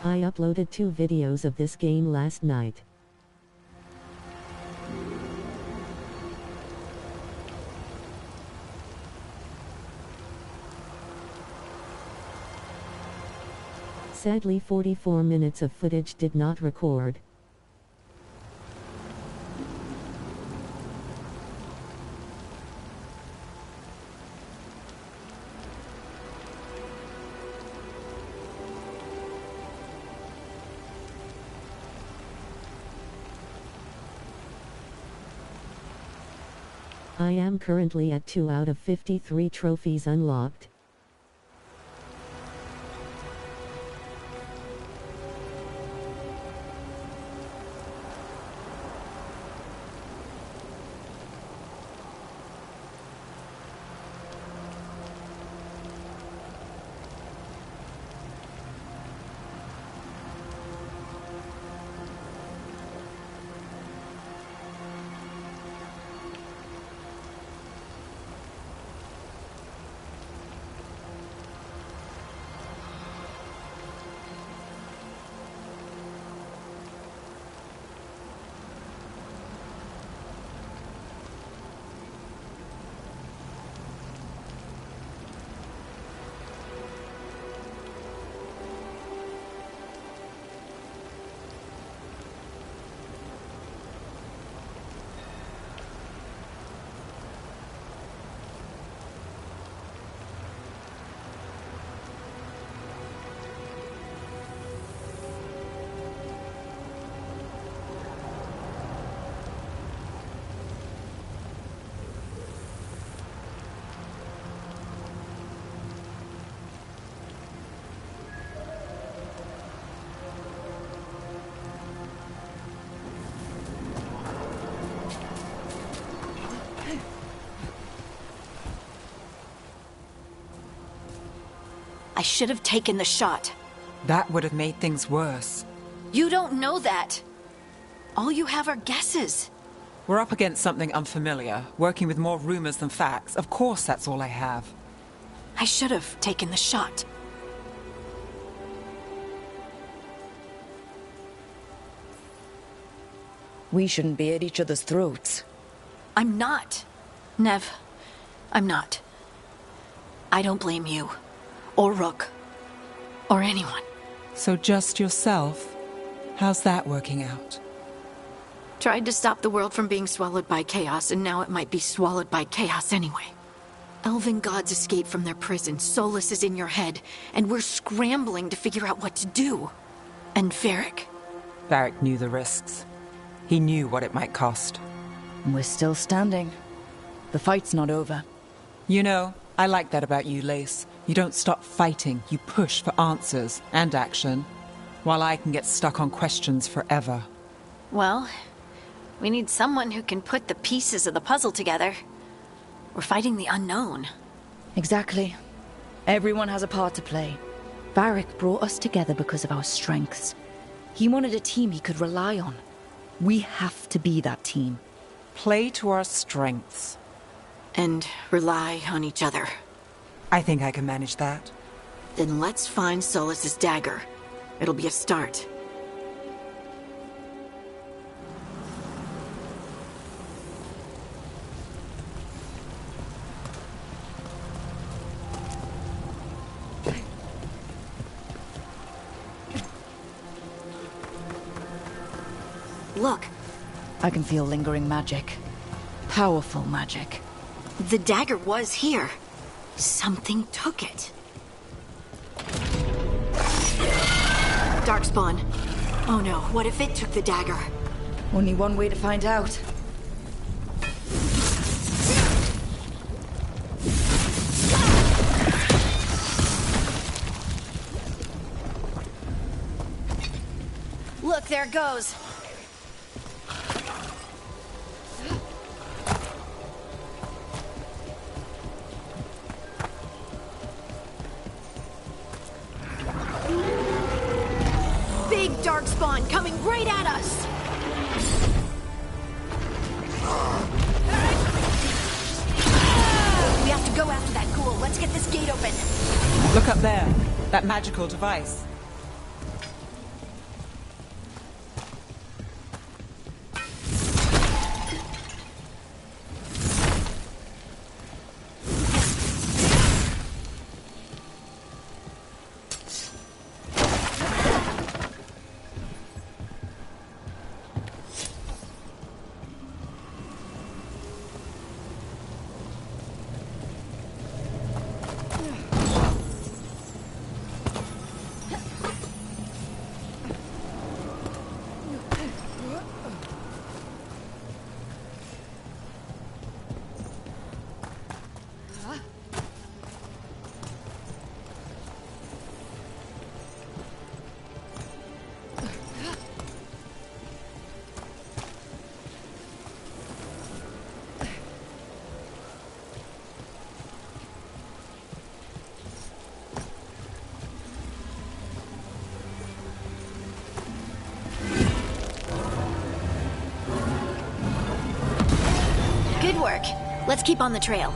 I uploaded 2 videos of this game last night. Sadly, 44 minutes of footage did not record. I am currently at 2 out of 53 trophies unlocked. I should have taken the shot. That would have made things worse. You don't know that. All you have are guesses. We're up against something unfamiliar, working with more rumors than facts. Of course that's all I have. I should have taken the shot. We shouldn't be at each other's throats. I'm not. Nev, I'm not. I don't blame you. Or Rook. Or anyone. So just yourself? How's that working out? Tried to stop the world from being swallowed by chaos, and now it might be swallowed by chaos anyway. Elven gods escaped from their prison, Solas is in your head, and we're scrambling to figure out what to do. And Varric. Varric knew the risks. He knew what it might cost. We're still standing. The fight's not over. You know, I like that about you, Lace. You don't stop fighting, you push for answers and action, while I can get stuck on questions forever. Well, we need someone who can put the pieces of the puzzle together. We're fighting the unknown. Exactly. Everyone has a part to play. Varric brought us together because of our strengths. He wanted a team he could rely on. We have to be that team. Play to our strengths. And rely on each other. I think I can manage that. Then let's find Solas's dagger. It'll be a start. Look. I can feel lingering magic. Powerful magic. The dagger was here. Something took it. Darkspawn. Oh no, what if it took the dagger? Only one way to find out. Look, there it goes. Big darkspawn coming right at us! We have to go after that ghoul. Let's get this gate open. Look up there. That magical device. Good work. Let's keep on the trail.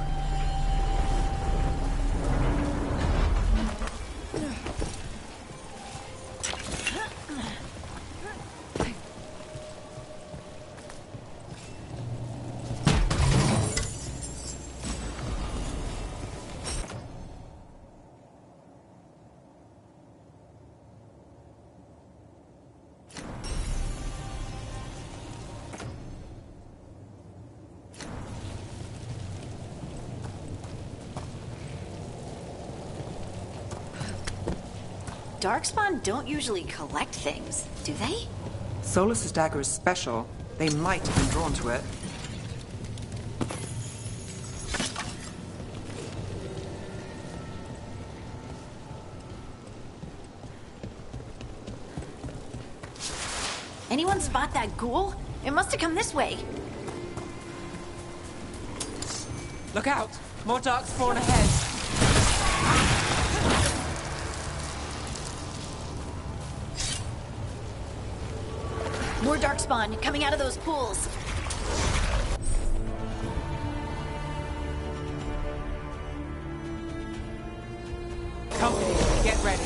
Darkspawn don't usually collect things, do they? Solas' dagger is special. They might have been drawn to it. Anyone spot that ghoul? It must have come this way. Look out! More darkspawn ahead! More darkspawn coming out of those pools. Company, get ready.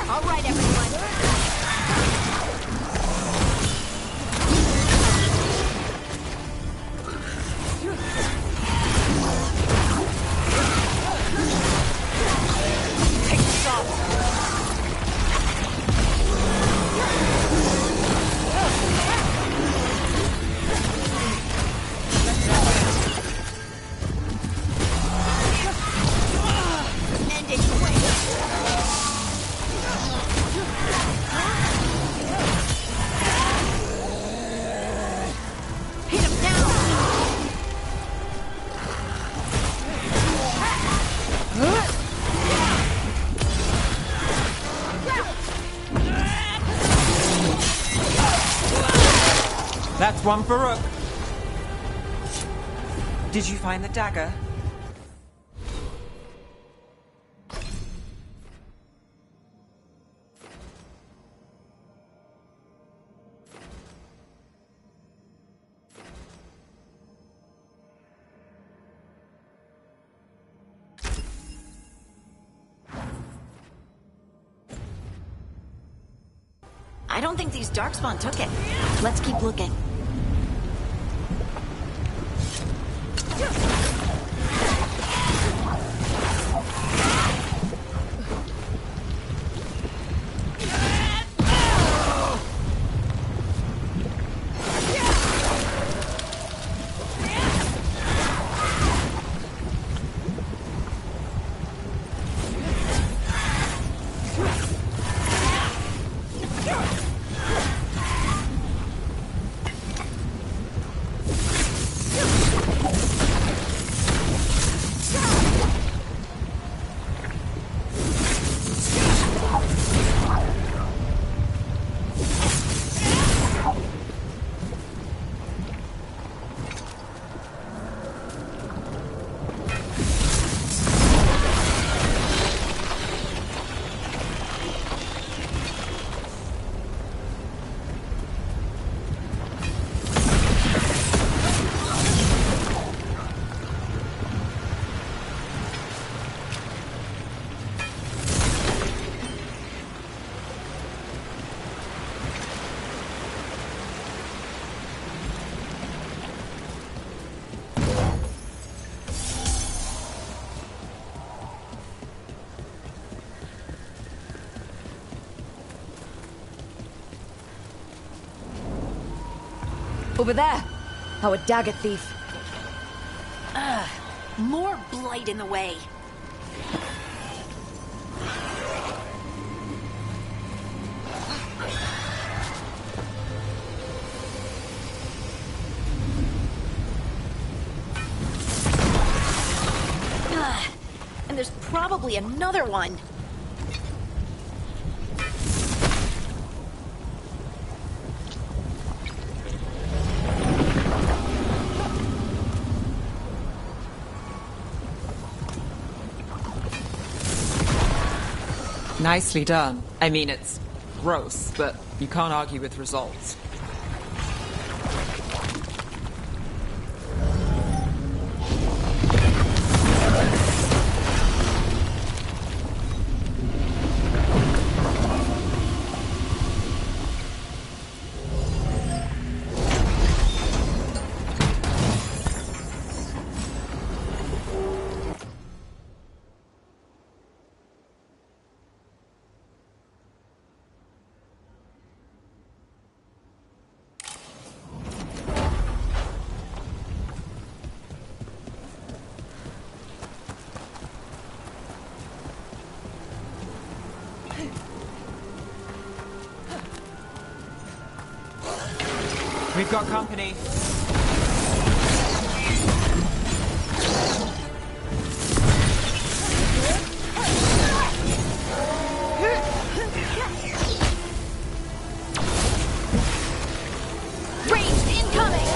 All right, everyone. Take this off. End it quick. Hit him now. That's one for Rook. Did you find the dagger? I don't think these darkspawn took it. Let's keep looking. Over there! Our dagger thief. More blight in the way. And there's probably another one. Nicely done. I mean, it's gross, but you can't argue with results. We've got company. Ranged incoming!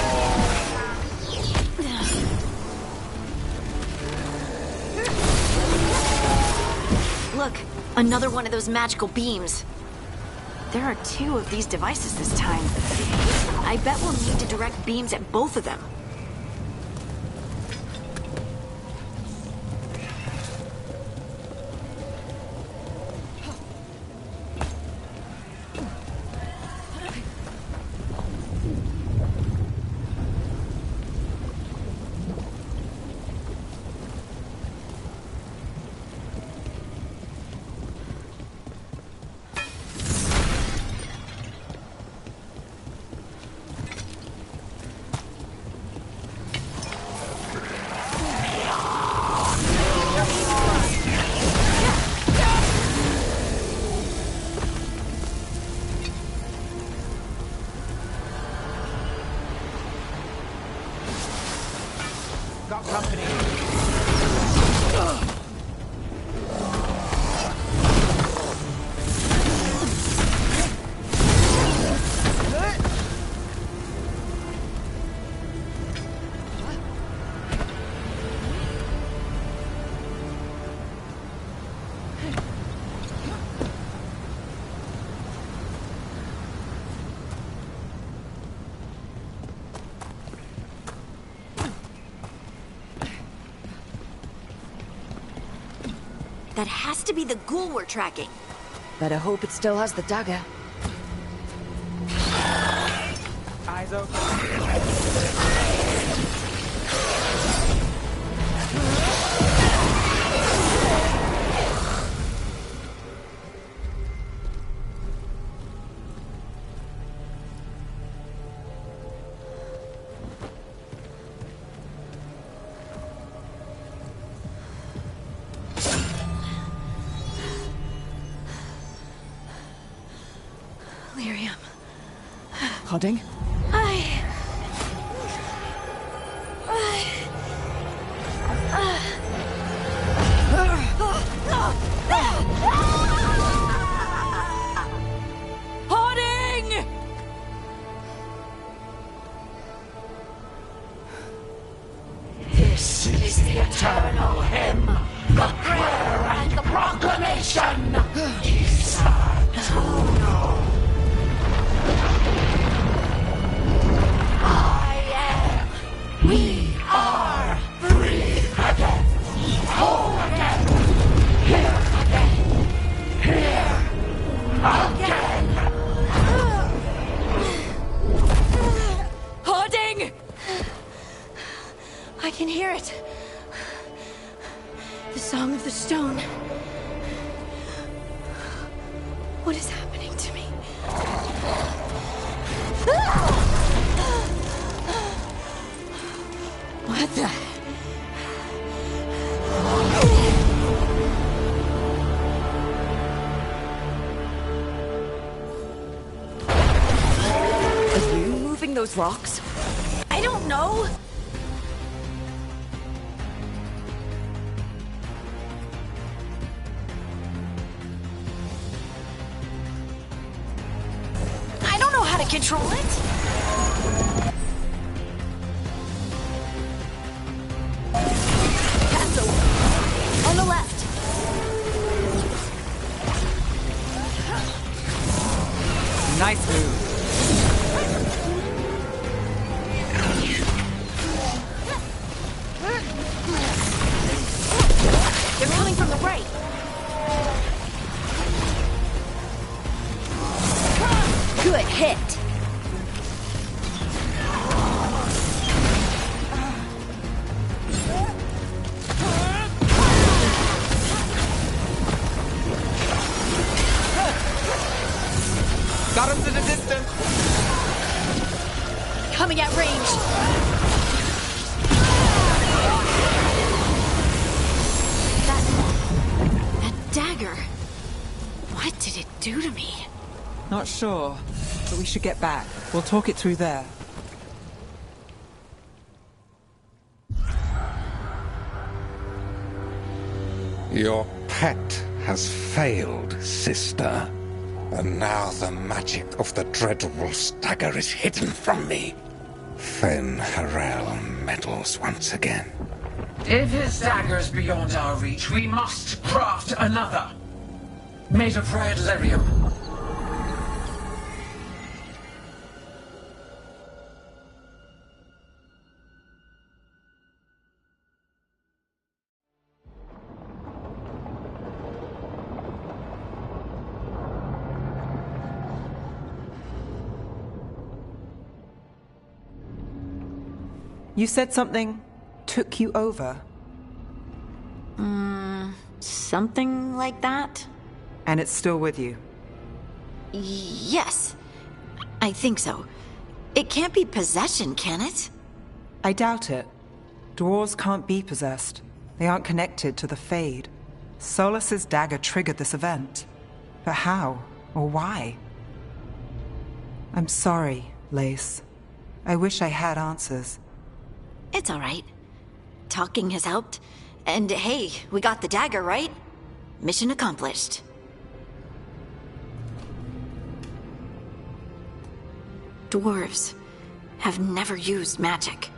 Look, another one of those magical beams. There are 2 of these devices this time. I bet we'll need to direct beams at both of them. Got company. That has to be the ghoul we're tracking. Better hope it still has the dagger. Eyes open. Hodding? Hoarding! This is the eternal hymn, the prayer and the proclamation. Isatuno. We are free again, whole again, here again. Hoarding! I can hear it. The Song of the Stone. What is happening to me? What the? Are you moving those rocks? I don't know. I don't know how to control it. On the left. Nice move. coming at range! That dagger... What did it do to me? Not sure, but we should get back. We'll talk it through there. Your pet has failed, sister. And now the magic of the Dreadwolf's dagger is hidden from me. Fen Harel meddles once again. If his dagger's beyond our reach, we must craft another. Made of red lyrium. You said something took you over, Something like that? and it's still with you. Yes. I think so. It can't be possession, can it? I doubt it. Dwarves can't be possessed. They aren't connected to the Fade. Solas's dagger triggered this event. But how? Or why? I'm sorry, Lace. I wish I had answers. It's all right. Talking has helped. And hey, we got the dagger, right? Mission accomplished. Dwarves have never used magic.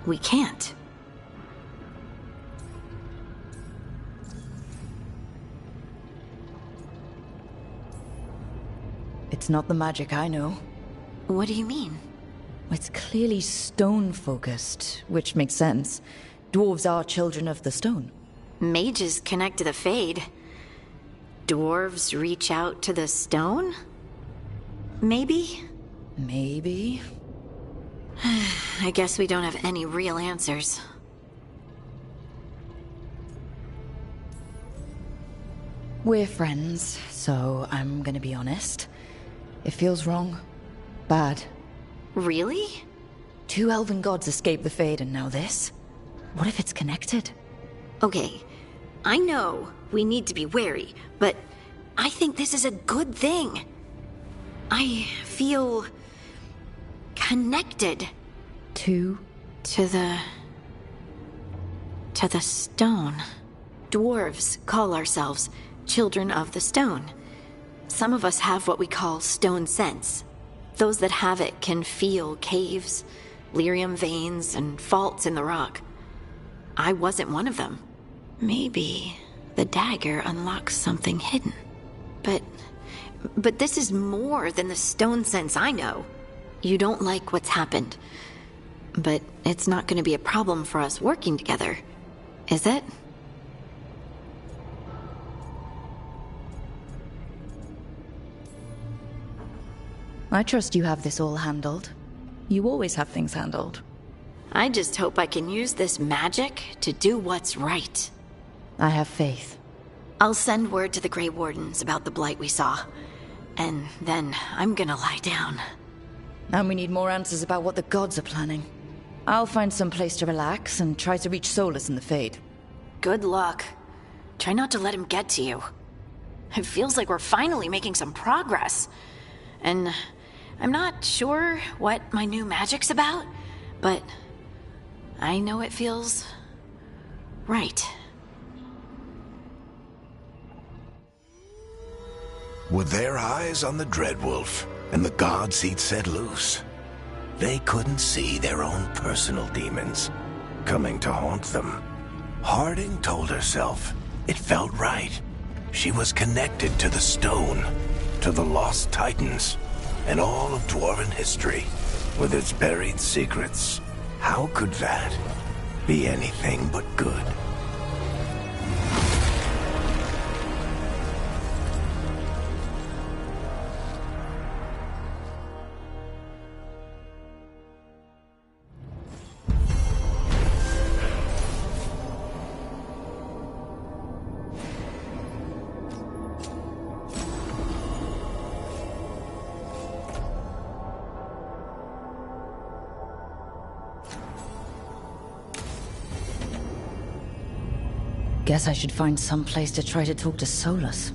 We can't. It's not the magic I know. What do you mean? It's clearly stone-focused, which makes sense. Dwarves are children of the stone. Mages connect to the Fade. Dwarves reach out to the stone? Maybe? Maybe. I guess we don't have any real answers. We're friends, so I'm gonna be honest. It feels wrong. Bad. Really? 2 elven gods escaped the Fade, and now this? What if it's connected? Okay, I know we need to be wary, but I think this is a good thing. I feel connected To to the stone. Dwarves call ourselves children of the stone. Some of us have what we call stone sense. Those that have it can feel caves, lyrium veins, and faults in the rock. I wasn't one of them. Maybe the dagger unlocks something hidden. But this is more than the stone sense I know. You don't like what's happened. But it's not going to be a problem for us working together, is it? I trust you have this all handled. You always have things handled. I just hope I can use this magic to do what's right. I have faith. I'll send word to the Grey Wardens about the blight we saw. And then I'm gonna lie down. And we need more answers about what the gods are planning. I'll find some place to relax and try to reach Solas in the Fade. Good luck. Try not to let him get to you. It feels like we're finally making some progress. And I'm not sure what my new magic's about, but I know it feels right. With their eyes on the Dreadwolf and the gods he'd set loose, they couldn't see their own personal demons coming to haunt them. Harding told herself it felt right. She was connected to the stone, to the lost titans, and all of Dwarven history, with its buried secrets. How could that be anything but good? Guess I should find some place to try to talk to Solas.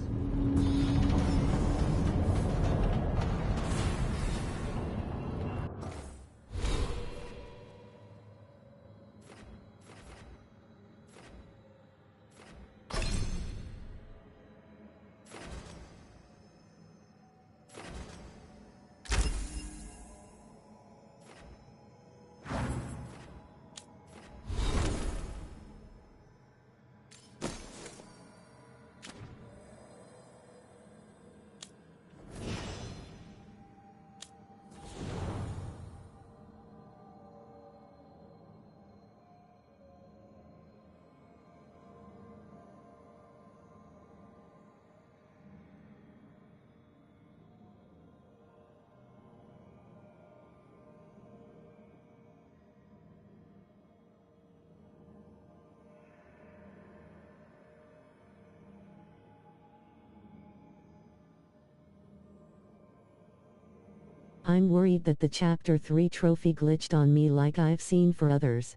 I'm worried that the Chapter 3 trophy glitched on me like I've seen for others.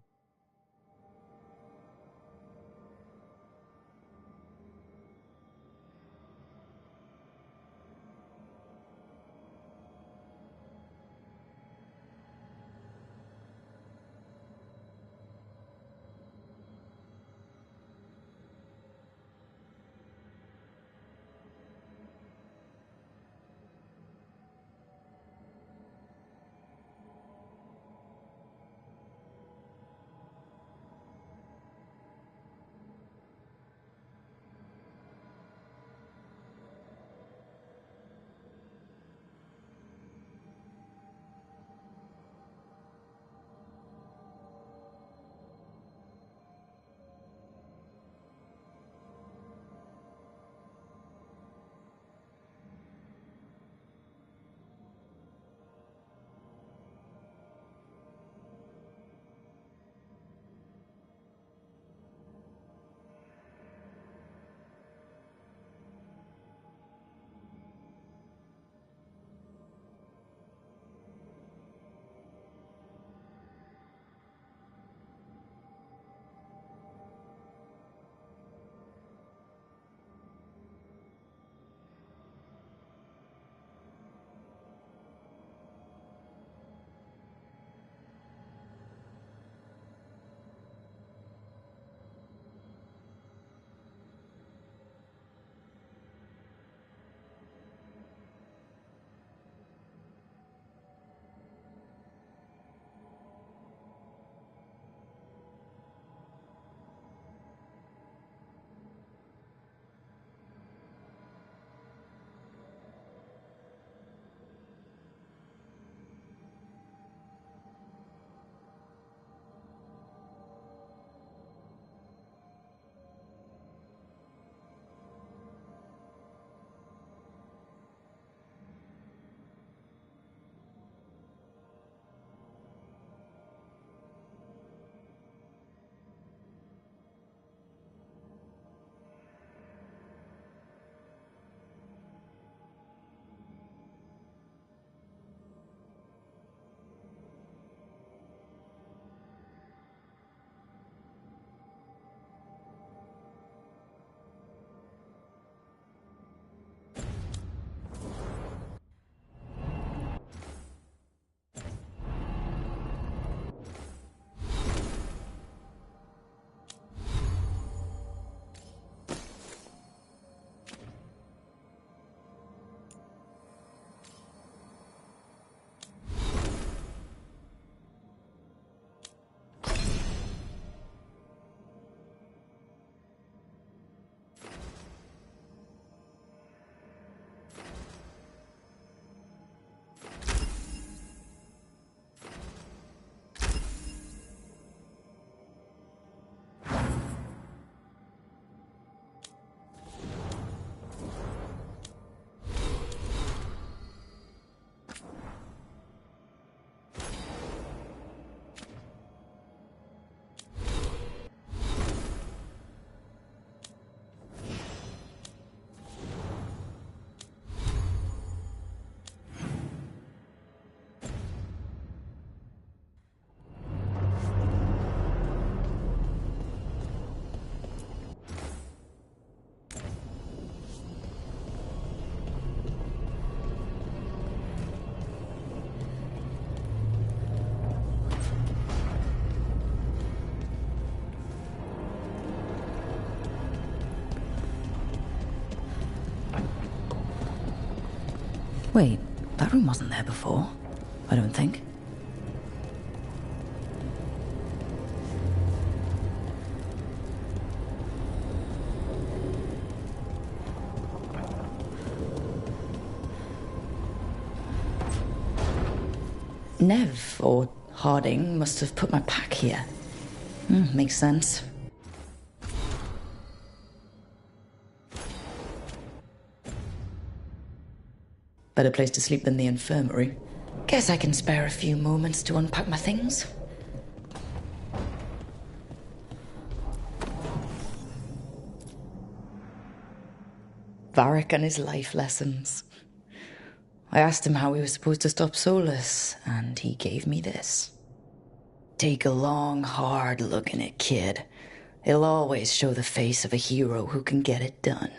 Wait, that room wasn't there before. I don't think. Nev, or Harding, must have put my pack here. Makes sense. Better place to sleep than the infirmary. Guess I can spare a few moments to unpack my things. Varric and his life lessons. I asked him how we were supposed to stop Solas, and he gave me this. Take a long, hard look in it, kid. It'll always show the face of a hero who can get it done.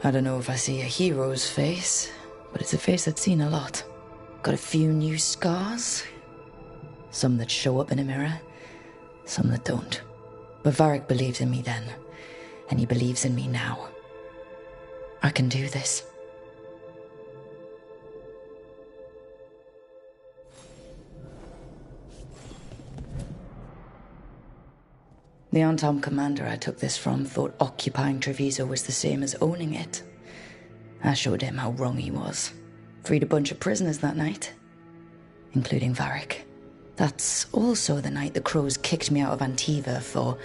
I don't know if I see a hero's face, but it's a face I've seen a lot. Got a few new scars. Some that show up in a mirror, some that don't. But Varric believed in me then, and he believes in me now. I can do this. The Antom commander I took this from thought occupying Treviso was the same as owning it. I showed him how wrong he was. Freed a bunch of prisoners that night, including Varric. That's also the night the Crows kicked me out of Antiva for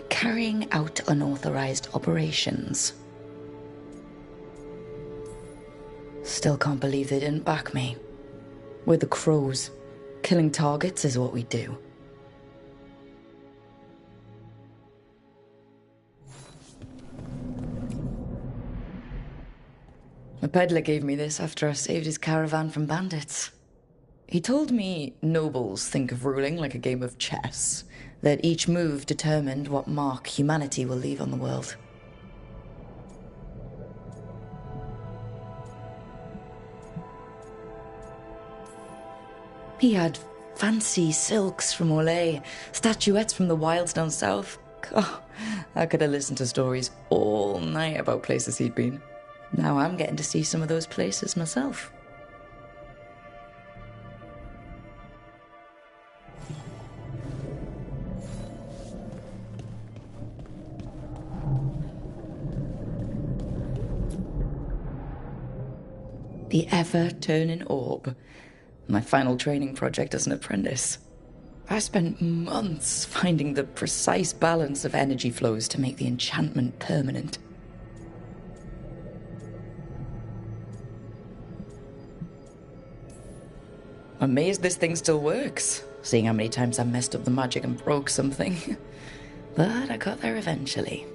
carrying out unauthorized operations. Still can't believe they didn't back me. We're the Crows. Killing targets is what we do. A peddler gave me this after I saved his caravan from bandits. He told me nobles think of ruling like a game of chess, that each move determined what mark humanity will leave on the world. He had fancy silks from Olay, statuettes from the wilds down south. Oh, I could have listened to stories all night about places he'd been. Now I'm getting to see some of those places myself. The ever-turning orb. My final training project as an apprentice. I spent months finding the precise balance of energy flows to make the enchantment permanent. I'm amazed this thing still works, seeing how many times I messed up the magic and broke something. But I got there eventually.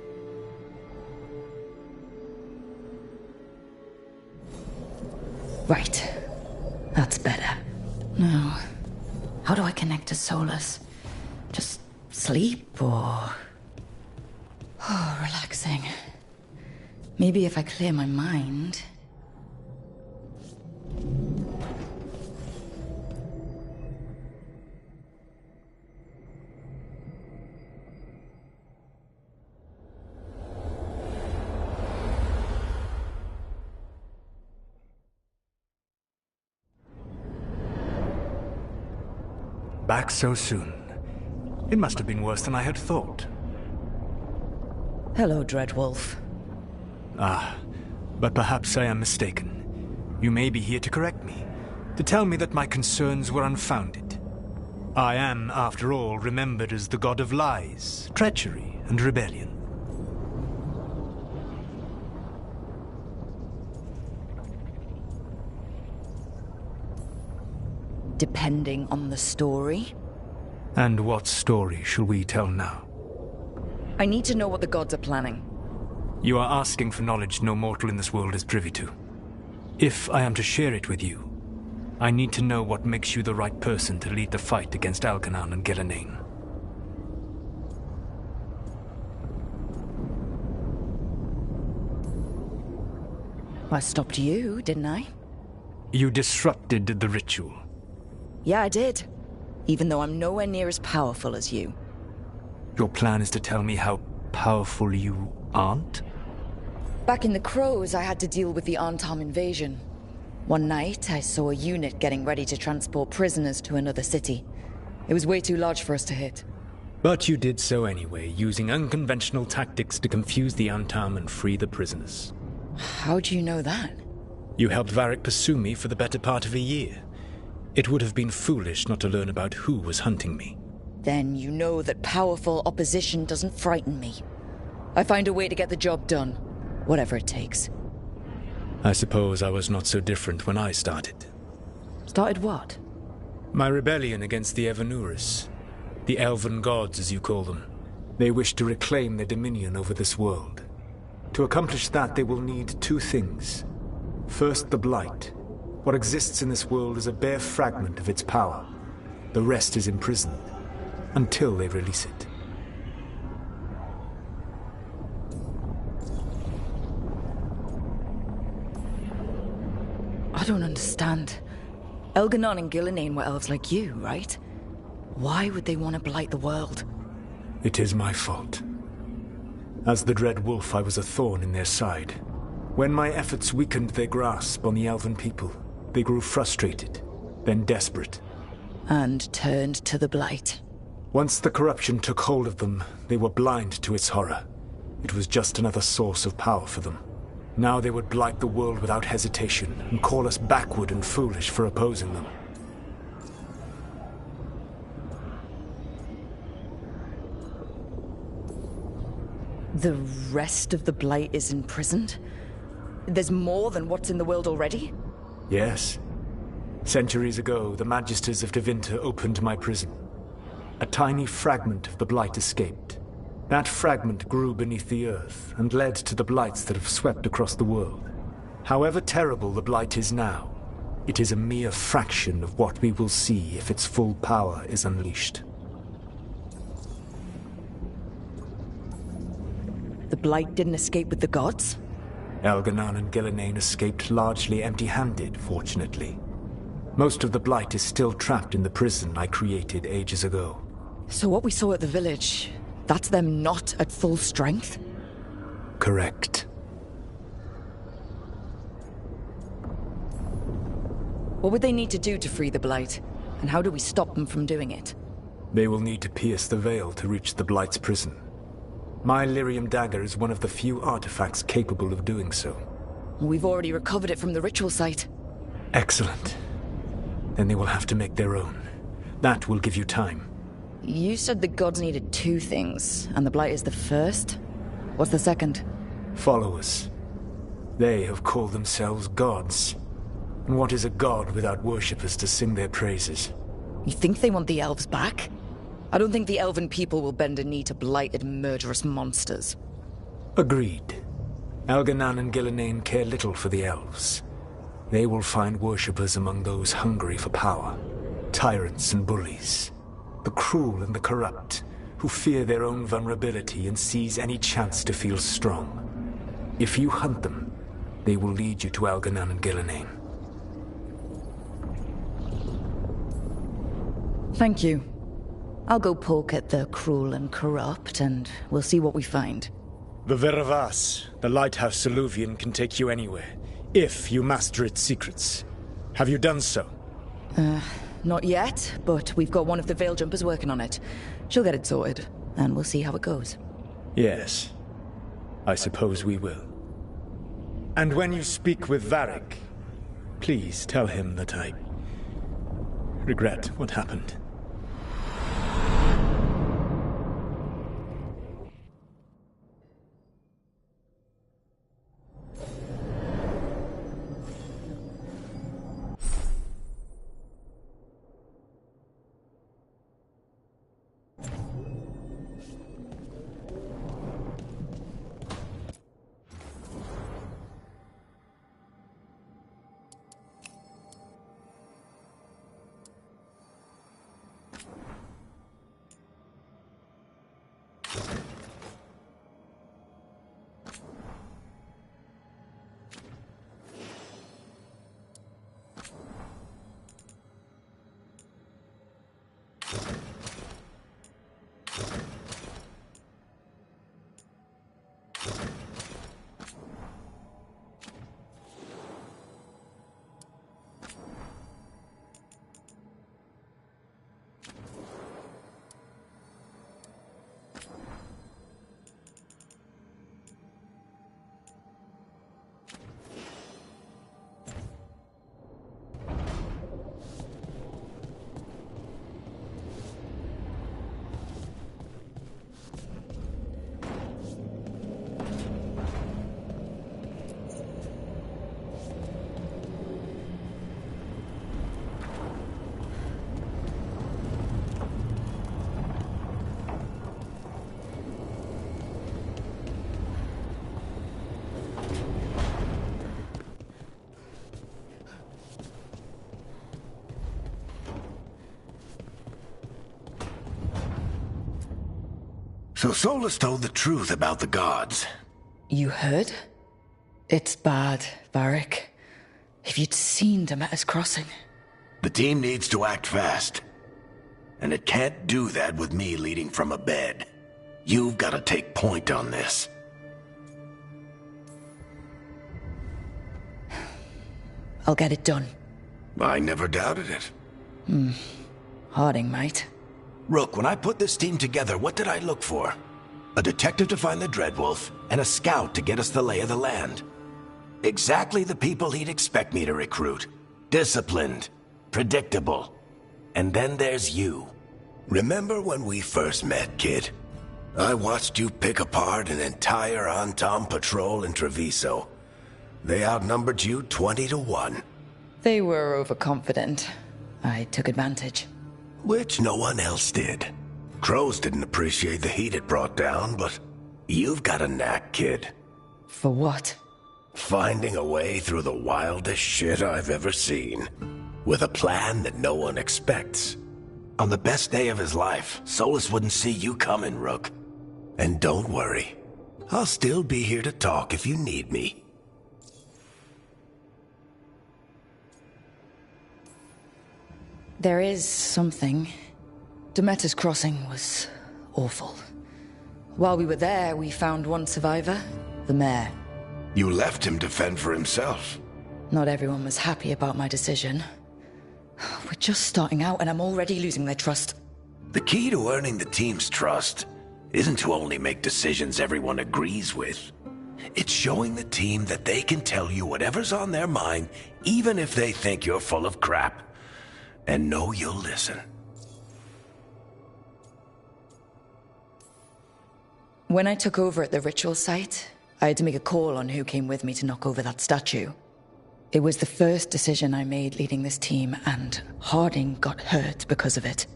Right. That's better. Now, how do I connect to Solas? Just sleep or... Oh, relaxing. Maybe if I clear my mind... Back so soon. It must have been worse than I had thought. Hello, Dreadwolf. Ah, but perhaps I am mistaken. You may be here to correct me, to tell me that my concerns were unfounded. I am, after all, remembered as the god of lies, treachery, and rebellion. Depending on the story. And what story shall we tell now? I need to know what the gods are planning. You are asking for knowledge no mortal in this world is privy to. If I am to share it with you, I need to know what makes you the right person to lead the fight against Alcanan and Ghilanane. I stopped you, didn't I? You disrupted the ritual. Yeah, I did. Even though I'm nowhere near as powerful as you. Your plan is to tell me how powerful you aren't? Back in the Crows, I had to deal with the Antam invasion. One night, I saw a unit getting ready to transport prisoners to another city. It was way too large for us to hit. But you did so anyway, using unconventional tactics to confuse the Antam and free the prisoners. How do you know that? You helped Varric pursue me for the better part of a year. It would have been foolish not to learn about who was hunting me. Then you know that powerful opposition doesn't frighten me. I find a way to get the job done, whatever it takes. I suppose I was not so different when I started. Started what? My rebellion against the Evanuris. The elven gods, as you call them. They wish to reclaim their dominion over this world. To accomplish that, they will need two things. First, the Blight. What exists in this world is a bare fragment of its power. The rest is imprisoned, until they release it. I don't understand. Elganon and Gillinane were elves like you, right? Why would they want to blight the world? It is my fault. As the Dread Wolf, I was a thorn in their side. When my efforts weakened their grasp on the elven people, they grew frustrated, then desperate. And turned to the Blight. Once the corruption took hold of them, they were blind to its horror. It was just another source of power for them. Now they would blight the world without hesitation, and call us backward and foolish for opposing them. The rest of the Blight is imprisoned? There's more than what's in the world already? Yes. Centuries ago, the Magisters of Tevinter opened my prison. A tiny fragment of the Blight escaped. That fragment grew beneath the earth and led to the Blights that have swept across the world. However terrible the Blight is now, it is a mere fraction of what we will see if its full power is unleashed. The Blight didn't escape with the gods? Elganon and Gillinane escaped largely empty-handed, fortunately. Most of the Blight is still trapped in the prison I created ages ago. So what we saw at the village, that's them not at full strength? Correct. What would they need to do to free the Blight? And how do we stop them from doing it? They will need to pierce the veil to reach the Blight's prison. My Lyrium dagger is one of the few artifacts capable of doing so. We've already recovered it from the ritual site. Excellent. Then they will have to make their own. That will give you time. You said the gods needed two things, and the Blight is the first? What's the second? Followers. They have called themselves gods. And what is a god without worshippers to sing their praises? You think they want the elves back? I don't think the elven people will bend a knee to blighted, murderous monsters. Agreed. Elganon and Gillinane care little for the elves. They will find worshippers among those hungry for power. Tyrants and bullies. The cruel and the corrupt, who fear their own vulnerability and seize any chance to feel strong. If you hunt them, they will lead you to Elganon and Gillinane. Thank you. I'll go poke at the cruel and corrupt, and we'll see what we find. The Veravas, the lighthouse Soluvian, can take you anywhere, if you master its secrets. Have you done so? Not yet, but we've got one of the Veil Jumpers working on it. She'll get it sorted, and we'll see how it goes. Yes. I suppose we will. And when you speak with Varric, please tell him that I regret what happened. So Solas told the truth about the gods. You heard? It's bad, Varric. If you'd seen Demeter's crossing. The team needs to act fast. And it can't do that with me leading from a bed. You've got to take point on this. I'll get it done. I never doubted it. Harding might. Rook, when I put this team together, what did I look for? A detective to find the Dreadwolf, and a scout to get us the lay of the land. Exactly the people he'd expect me to recruit. Disciplined, predictable. And then there's you. Remember when we first met, kid? I watched you pick apart an entire Antom patrol in Treviso. They outnumbered you 20 to 1. They were overconfident. I took advantage. Which no one else did. Crows didn't appreciate the heat it brought down, but you've got a knack, kid. For what? Finding a way through the wildest shit I've ever seen. With a plan that no one expects. On the best day of his life, Solas wouldn't see you coming, Rook. And don't worry. I'll still be here to talk if you need me. There is something. Demeter's crossing was awful. While we were there, we found one survivor, the mayor. You left him to fend for himself. Not everyone was happy about my decision. We're just starting out and I'm already losing their trust. The key to earning the team's trust isn't to only make decisions everyone agrees with. It's showing the team that they can tell you whatever's on their mind, even if they think you're full of crap. And know you'll listen. When I took over at the ritual site, I had to make a call on who came with me to knock over that statue. It was the first decision I made leading this team, and Harding got hurt because of it.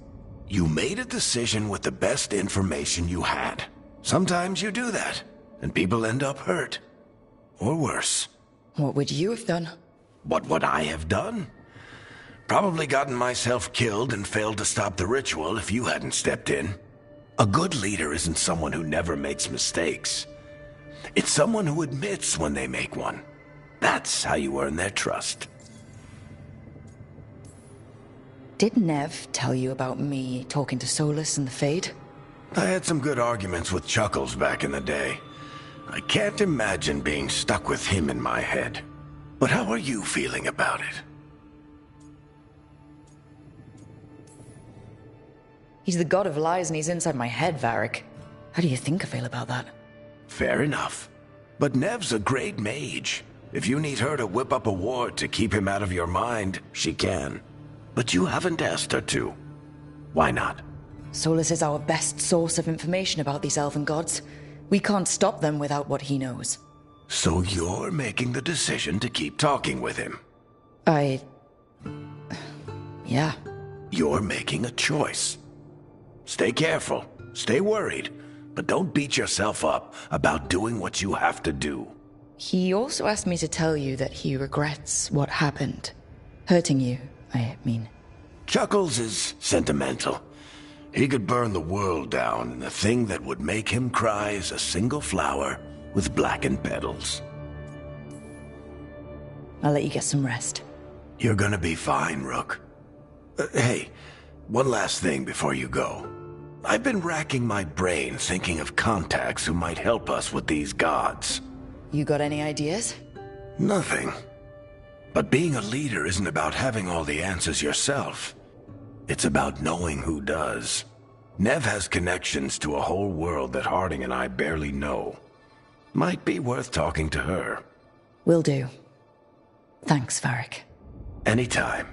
You made a decision with the best information you had. Sometimes you do that, and people end up hurt. Or worse. What would you have done? What would I have done? Probably gotten myself killed and failed to stop the ritual if you hadn't stepped in. A good leader isn't someone who never makes mistakes. It's someone who admits when they make one. That's how you earn their trust. Did Nev tell you about me talking to Solas and the Fade? I had some good arguments with Chuckles back in the day. I can't imagine being stuck with him in my head. But how are you feeling about it? He's the god of lies and he's inside my head, Varric. How do you think I feel about that? Fair enough. But Nev's a great mage. If you need her to whip up a ward to keep him out of your mind, she can. But you haven't asked her to. Why not? Solas is our best source of information about these elven gods. We can't stop them without what he knows. So you're making the decision to keep talking with him? Yeah. You're making a choice. Stay careful, stay worried, but don't beat yourself up about doing what you have to do. He also asked me to tell you that he regrets what happened. Hurting you, I mean. Chuckles is sentimental. He could burn the world down, and the thing that would make him cry is a single flower with blackened petals. I'll let you get some rest. You're gonna be fine, Rook. Hey, one last thing before you go. I've been racking my brain thinking of contacts who might help us with these gods. You got any ideas? Nothing. But being a leader isn't about having all the answers yourself. It's about knowing who does. Nev has connections to a whole world that Harding and I barely know. Might be worth talking to her. Will do. Thanks, Varric. Anytime.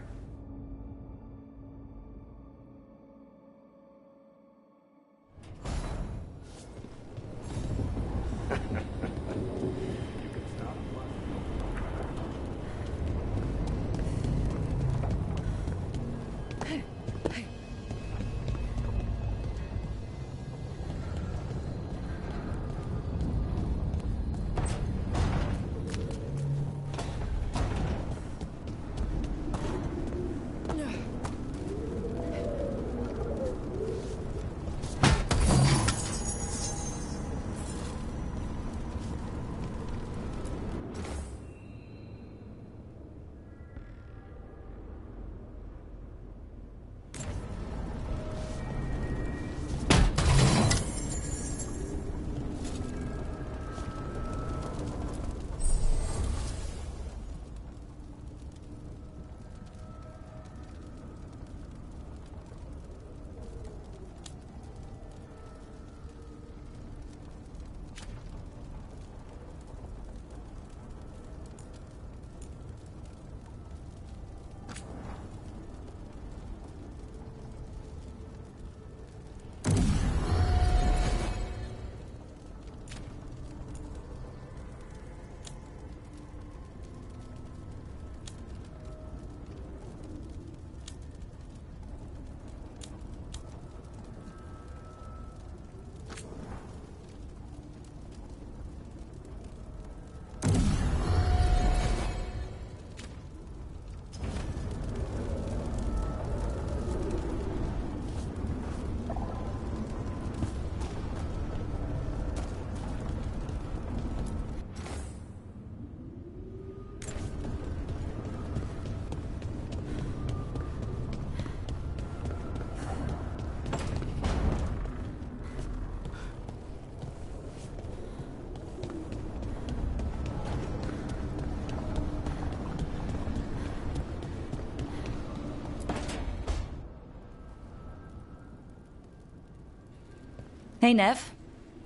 Hey, Nev.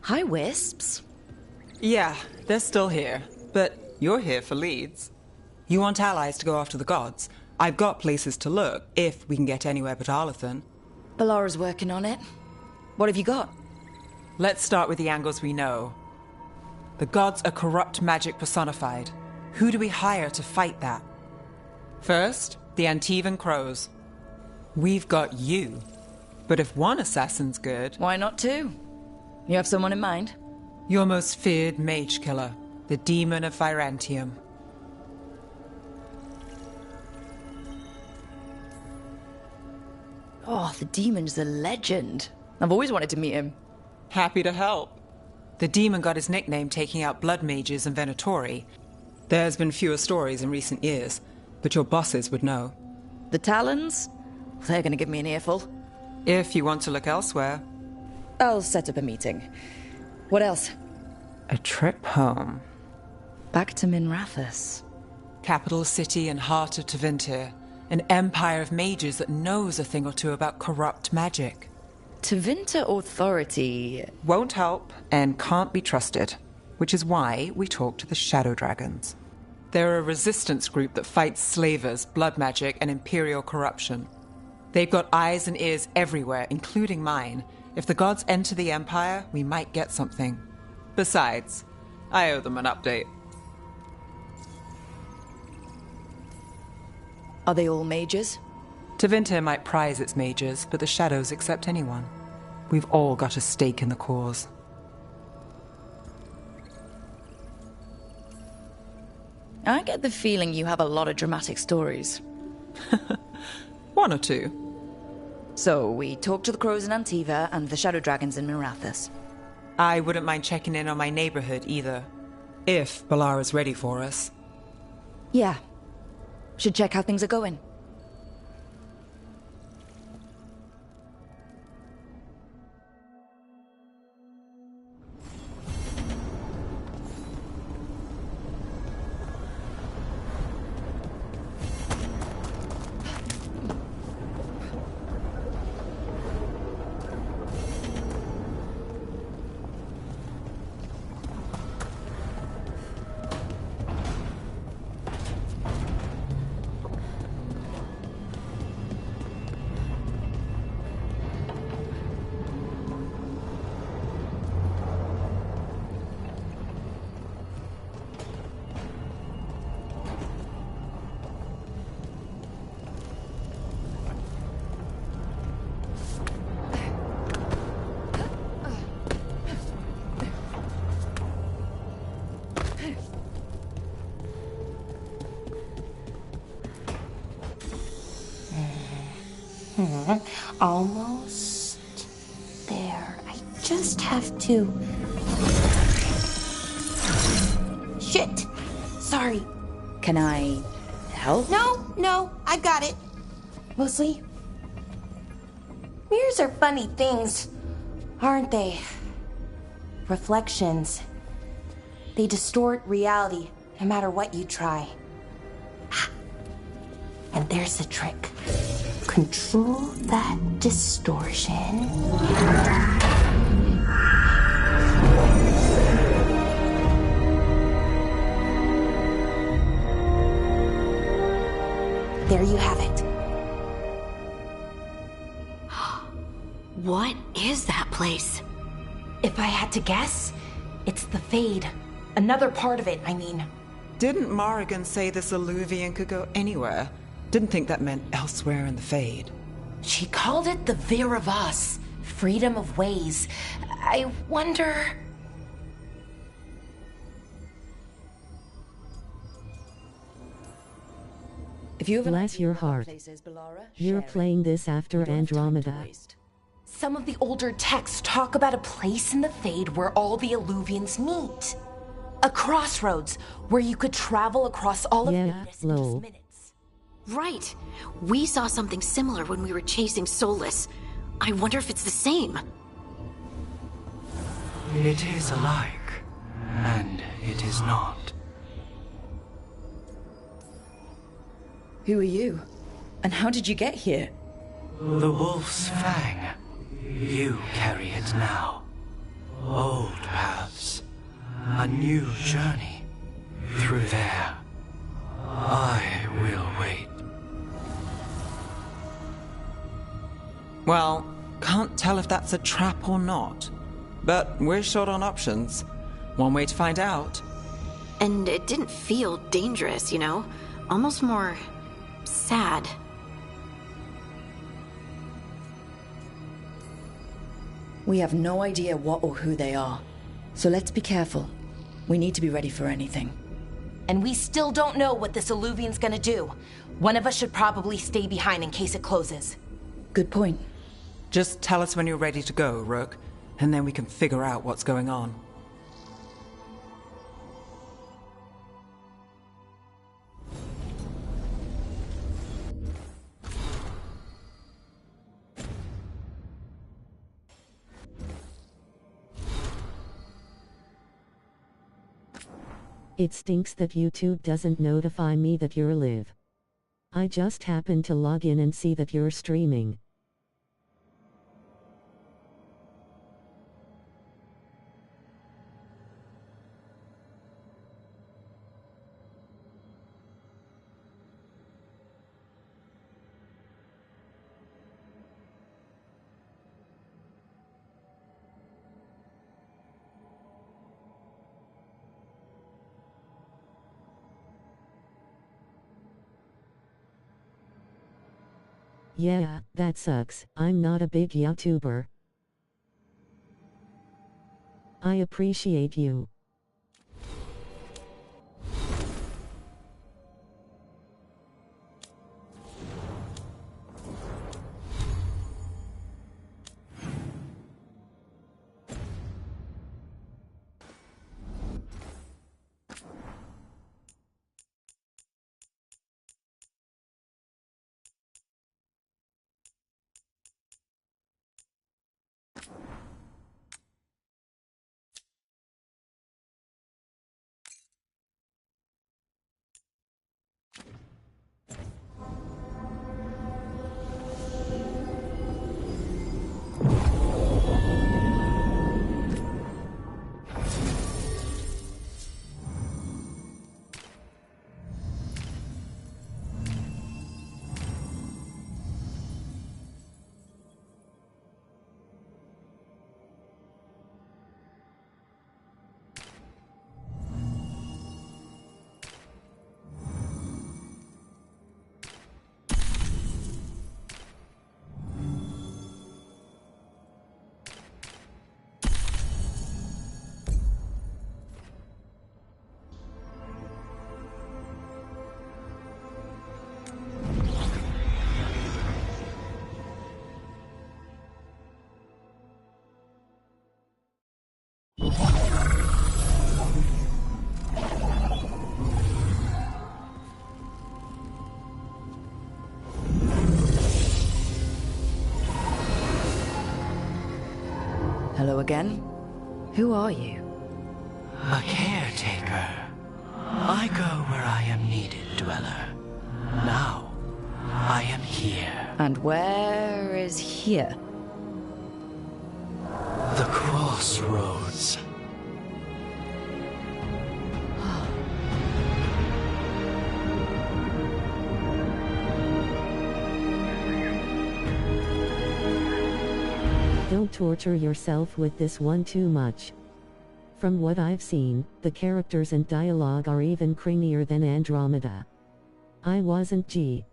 Hi, Wisps. Yeah, they're still here, but you're here for leads. You want allies to go after the gods? I've got places to look, if we can get anywhere but Arlathan. Balara's working on it. What have you got? Let's start with the angles we know. The gods are corrupt magic personified. Who do we hire to fight that? First, the Antivan Crows. We've got you. But if one assassin's good... Why not two? You have someone in mind? Your most feared mage killer, the Demon of Virantium. Oh, the demon's a legend. I've always wanted to meet him. Happy to help. The demon got his nickname taking out blood mages and Venatori. There's been fewer stories in recent years, but your bosses would know. The Talons? They're gonna give me an earful. If you want to look elsewhere. I'll set up a meeting. What else? A trip home. Back to Minrathous. Capital city and heart of Tevinter. An empire of mages that knows a thing or two about corrupt magic. Tevinter authority... Won't help and can't be trusted, which is why we talk to the Shadow Dragons. They're a resistance group that fights slavers, blood magic, and imperial corruption. They've got eyes and ears everywhere, including mine. If the gods enter the Empire, we might get something. Besides, I owe them an update. Are they all mages? Tevinter might prize its mages, but the Shadows accept anyone. We've all got a stake in the cause. I get the feeling you have a lot of dramatic stories. One or two. So, we talked to the Crows in Antiva and the Shadow Dragons in Minrathous. I wouldn't mind checking in on my neighborhood either. If Balara's ready for us. Yeah. Should check how things are going. Almost there. I just have to... Shit! Sorry. Can I help? No, I've got it. Mostly. Mirrors are funny things, aren't they? Reflections. They distort reality, no matter what you try. And there's the trick. Control that distortion. There you have it. What is that place? If I had to guess, it's the Fade. Another part of it, I mean. Didn't Morrigan say this Alluvian could go anywhere? Didn't think that meant elsewhere in the Fade. She called it the Vir of Us, freedom of ways. I wonder... If you have an Bless idea your of heart. places, Balara, You're share it. playing this after We don't have time to Andromeda. waste. Some of the older texts talk about a place in the Fade where all the Alluvians meet. A crossroads where you could travel across all of Yeah, Thedas in just lol. minutes. Right. We saw something similar when we were chasing Solas. I wonder if it's the same. It is alike, and it is not. Who are you? And how did you get here? The Wolf's Fang. You carry it now. Old paths. A new journey. Through there. I will wait. Well, can't tell if that's a trap or not. But we're short on options. One way to find out. And it didn't feel dangerous, you know? Almost more sad. We have no idea what or who they are. So let's be careful. We need to be ready for anything. And we still don't know what this Illuvian's gonna do. One of us should probably stay behind in case it closes. Good point. Just tell us when you're ready to go, Rook, and then we can figure out what's going on. It stinks that YouTube doesn't notify me that you're live. I just happened to log in and see that you're streaming. Yeah, that sucks. I'm not a big YouTuber. I appreciate you. Hello again? Who are you? A caretaker. I go where I am needed, Dweller. Now, I am here. And where is here? The Crossroads. Don't torture yourself with this one too much. From what I've seen, the characters and dialogue are even cringier than Andromeda. I wasn't G.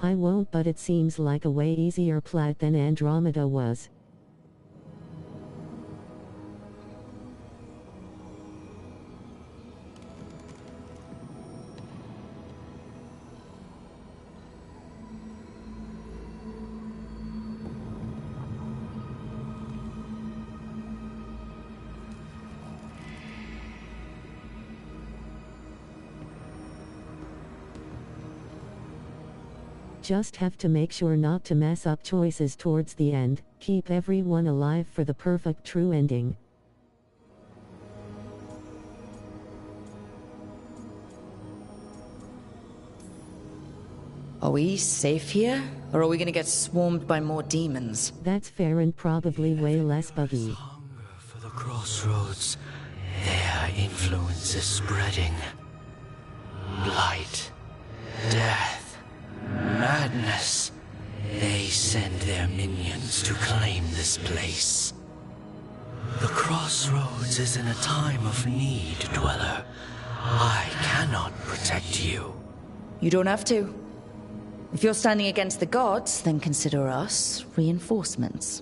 I won't, but it seems like a way easier plat than Andromeda was. just have to make sure not to mess up choices towards the end, keep everyone alive for the perfect true ending. Are we safe here? Or are we gonna get swarmed by more demons? That's fair and probably way less buggy. Hunger for the Crossroads. Their influence is spreading. Blight, death, madness. They send their minions to claim this place. The Crossroads is in a time of need, Dweller. I cannot protect you. You don't have to. If you're standing against the gods, then consider us reinforcements.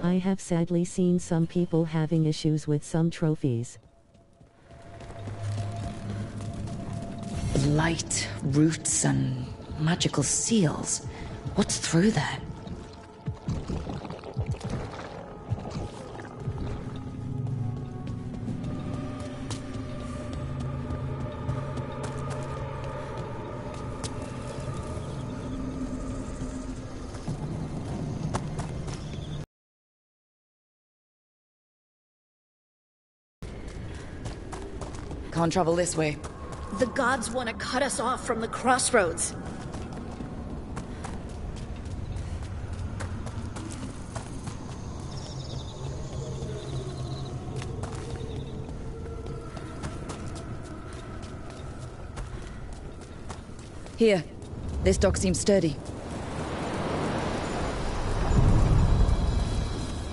I have sadly seen some people having issues with some trophies. Light, roots, and magical seals. What's through there? Can't travel this way. The gods want to cut us off from the Crossroads. Here. This dock seems sturdy.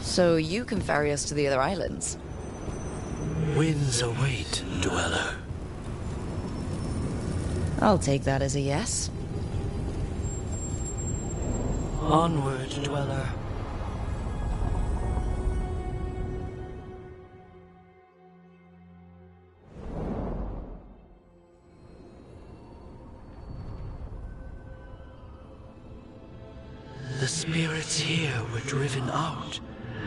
So you can ferry us to the other islands? Winds await, Dweller. I'll take that as a yes. Onward, Dweller. The spirits here were driven out.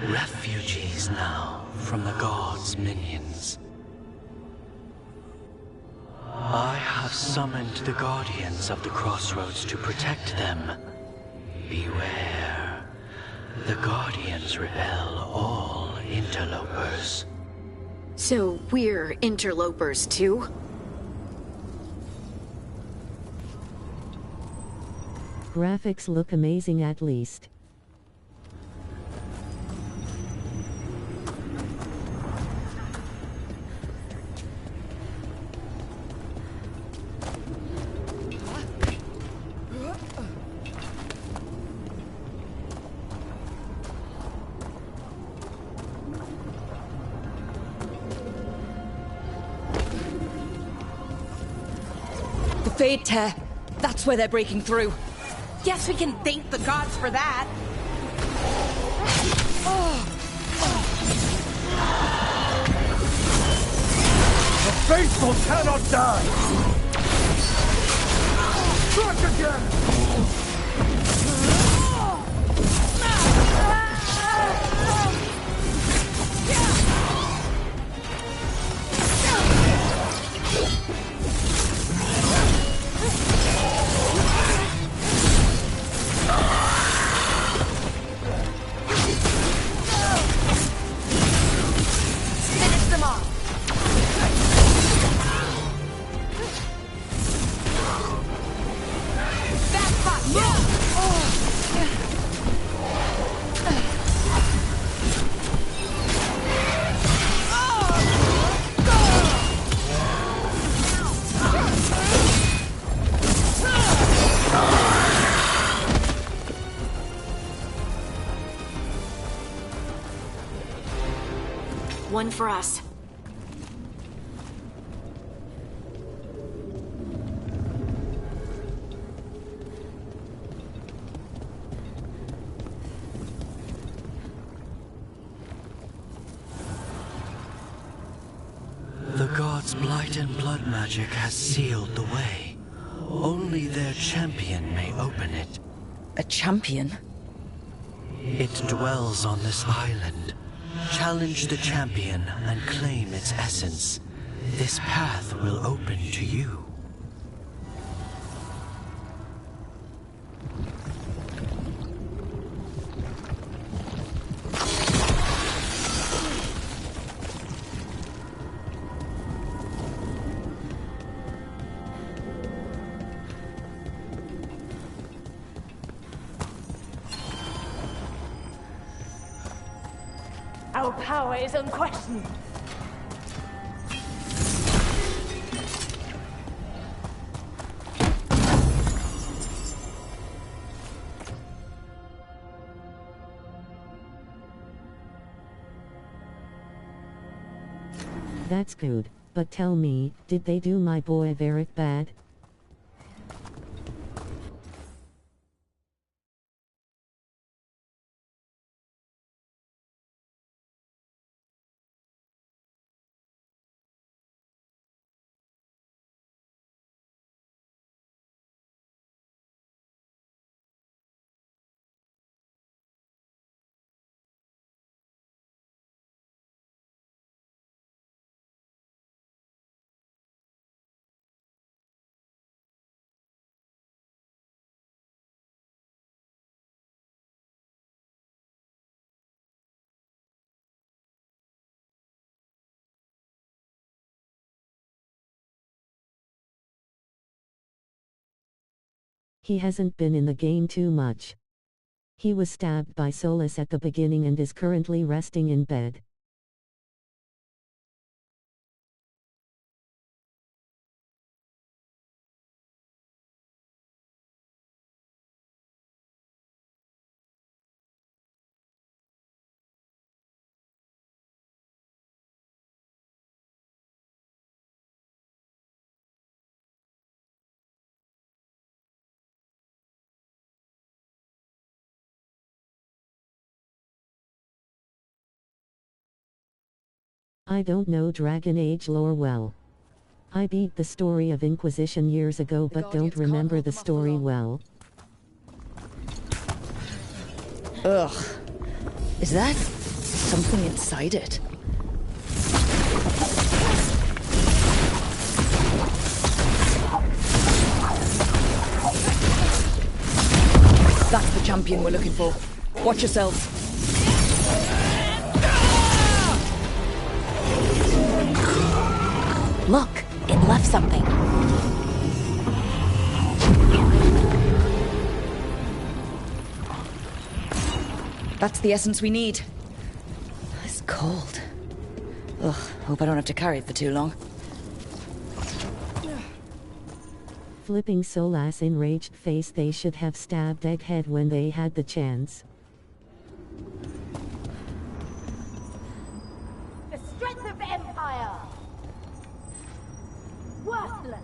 Refugees now from the gods' minions. I have summoned the guardians of the Crossroads to protect them. Beware. The guardians repel all interlopers. So we're interlopers too? Graphics look amazing at least. Fade tear. That's where they're breaking through. Guess we can thank the gods for that. The faithful cannot die! Strike again! One for us. This blight and blood magic has sealed the way. Only their champion may open it. A champion? It dwells on this island. Challenge the champion and claim its essence. This path will open to you. Our power is unquestioned. That's good, but tell me, did they do my boy Varric bad? He hasn't been in the game too much. He was stabbed by Solas at the beginning and is currently resting in bed. I don't know Dragon Age lore well. I beat the story of Inquisition years ago but don't remember the story well. Ugh. Is that something inside it? That's the champion we're looking for. Watch yourselves. Look, it left something. That's the essence we need. It's cold. Ugh, hope I don't have to carry it for too long. Flipping Solas' enraged face. They should have stabbed Egghead when they had the chance. The strength of Empire! Worthless!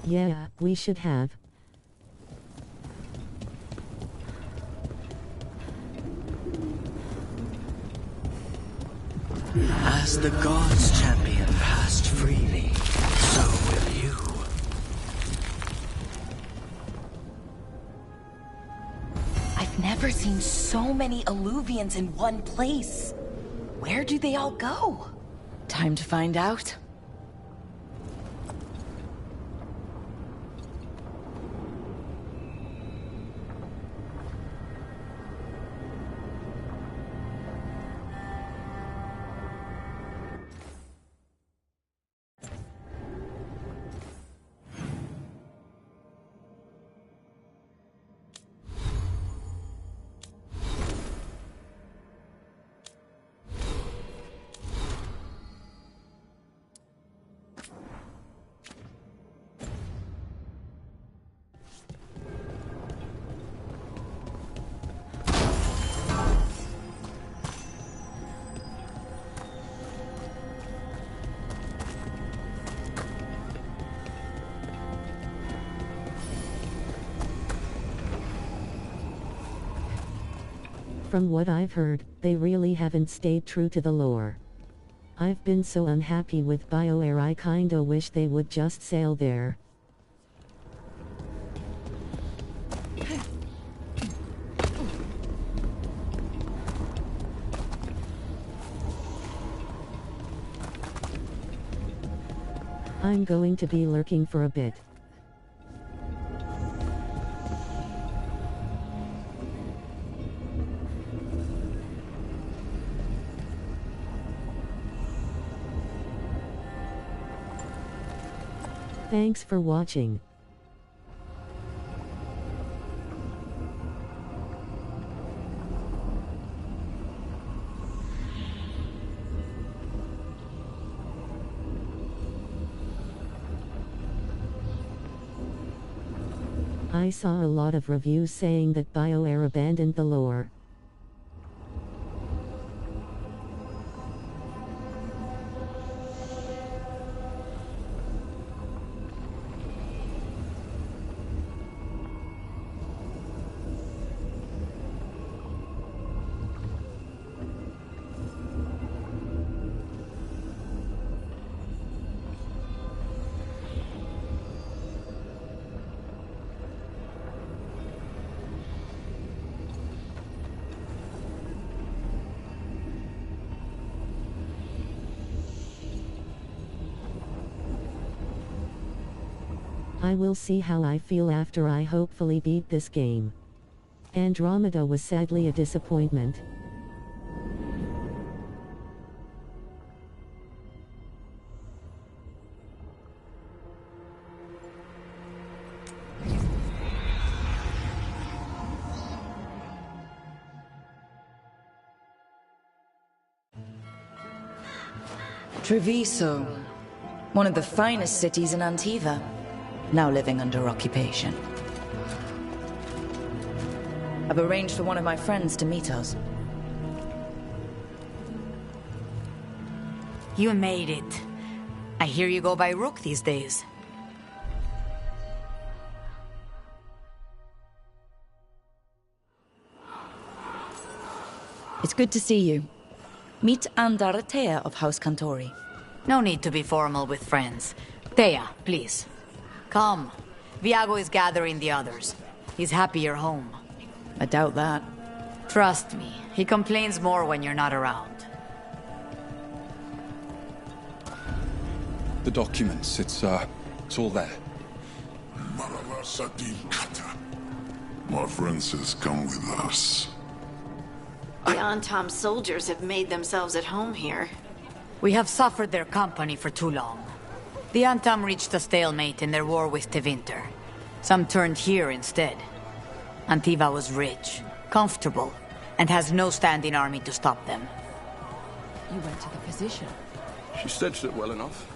Yeah, we should have. As the gods' champion passed freely, so will you. I've never seen so many Illuvians in one place. Where do they all go? Time to find out. From what I've heard, they really haven't stayed true to the lore. I've been so unhappy with BioWare, I kinda wish they would just sail there. I'm going to be lurking for a bit. Thanks for watching. I saw a lot of reviews saying that BioWare abandoned the lore. I will see how I feel after I hopefully beat this game. Andromeda was sadly a disappointment. Treviso, one of the finest cities in Antiva, now living under occupation. I've arranged for one of my friends to meet us. You made it. I hear you go by Rook these days. It's good to see you. Meet Andaratea of House Cantori. No need to be formal with friends. Thea, please. Come. Viago is gathering the others. He's happy you're home. I doubt that. Trust me, he complains more when you're not around. The documents, it's all there. My friend says come with us. The Antom soldiers have made themselves at home here. We have suffered their company for too long. The Antom reached a stalemate in their war with Tevinter. Some turned here instead. Antiva was rich, comfortable, and has no standing army to stop them. You went to the physician. She staged it well enough.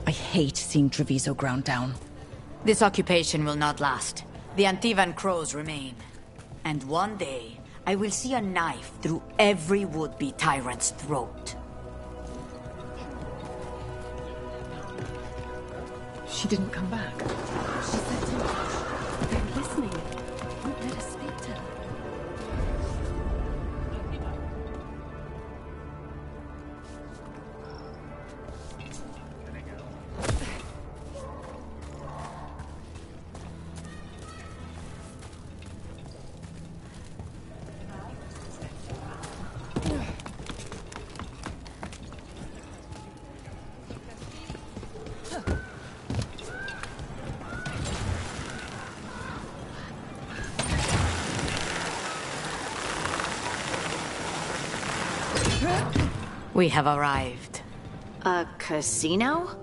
I hate seeing Treviso ground down. This occupation will not last. The Antivan crows remain. And one day, I will see a knife through every would-be tyrant's throat. She didn't come back. She said too much. They're listening. Won't let us speak to her. We have arrived. A casino?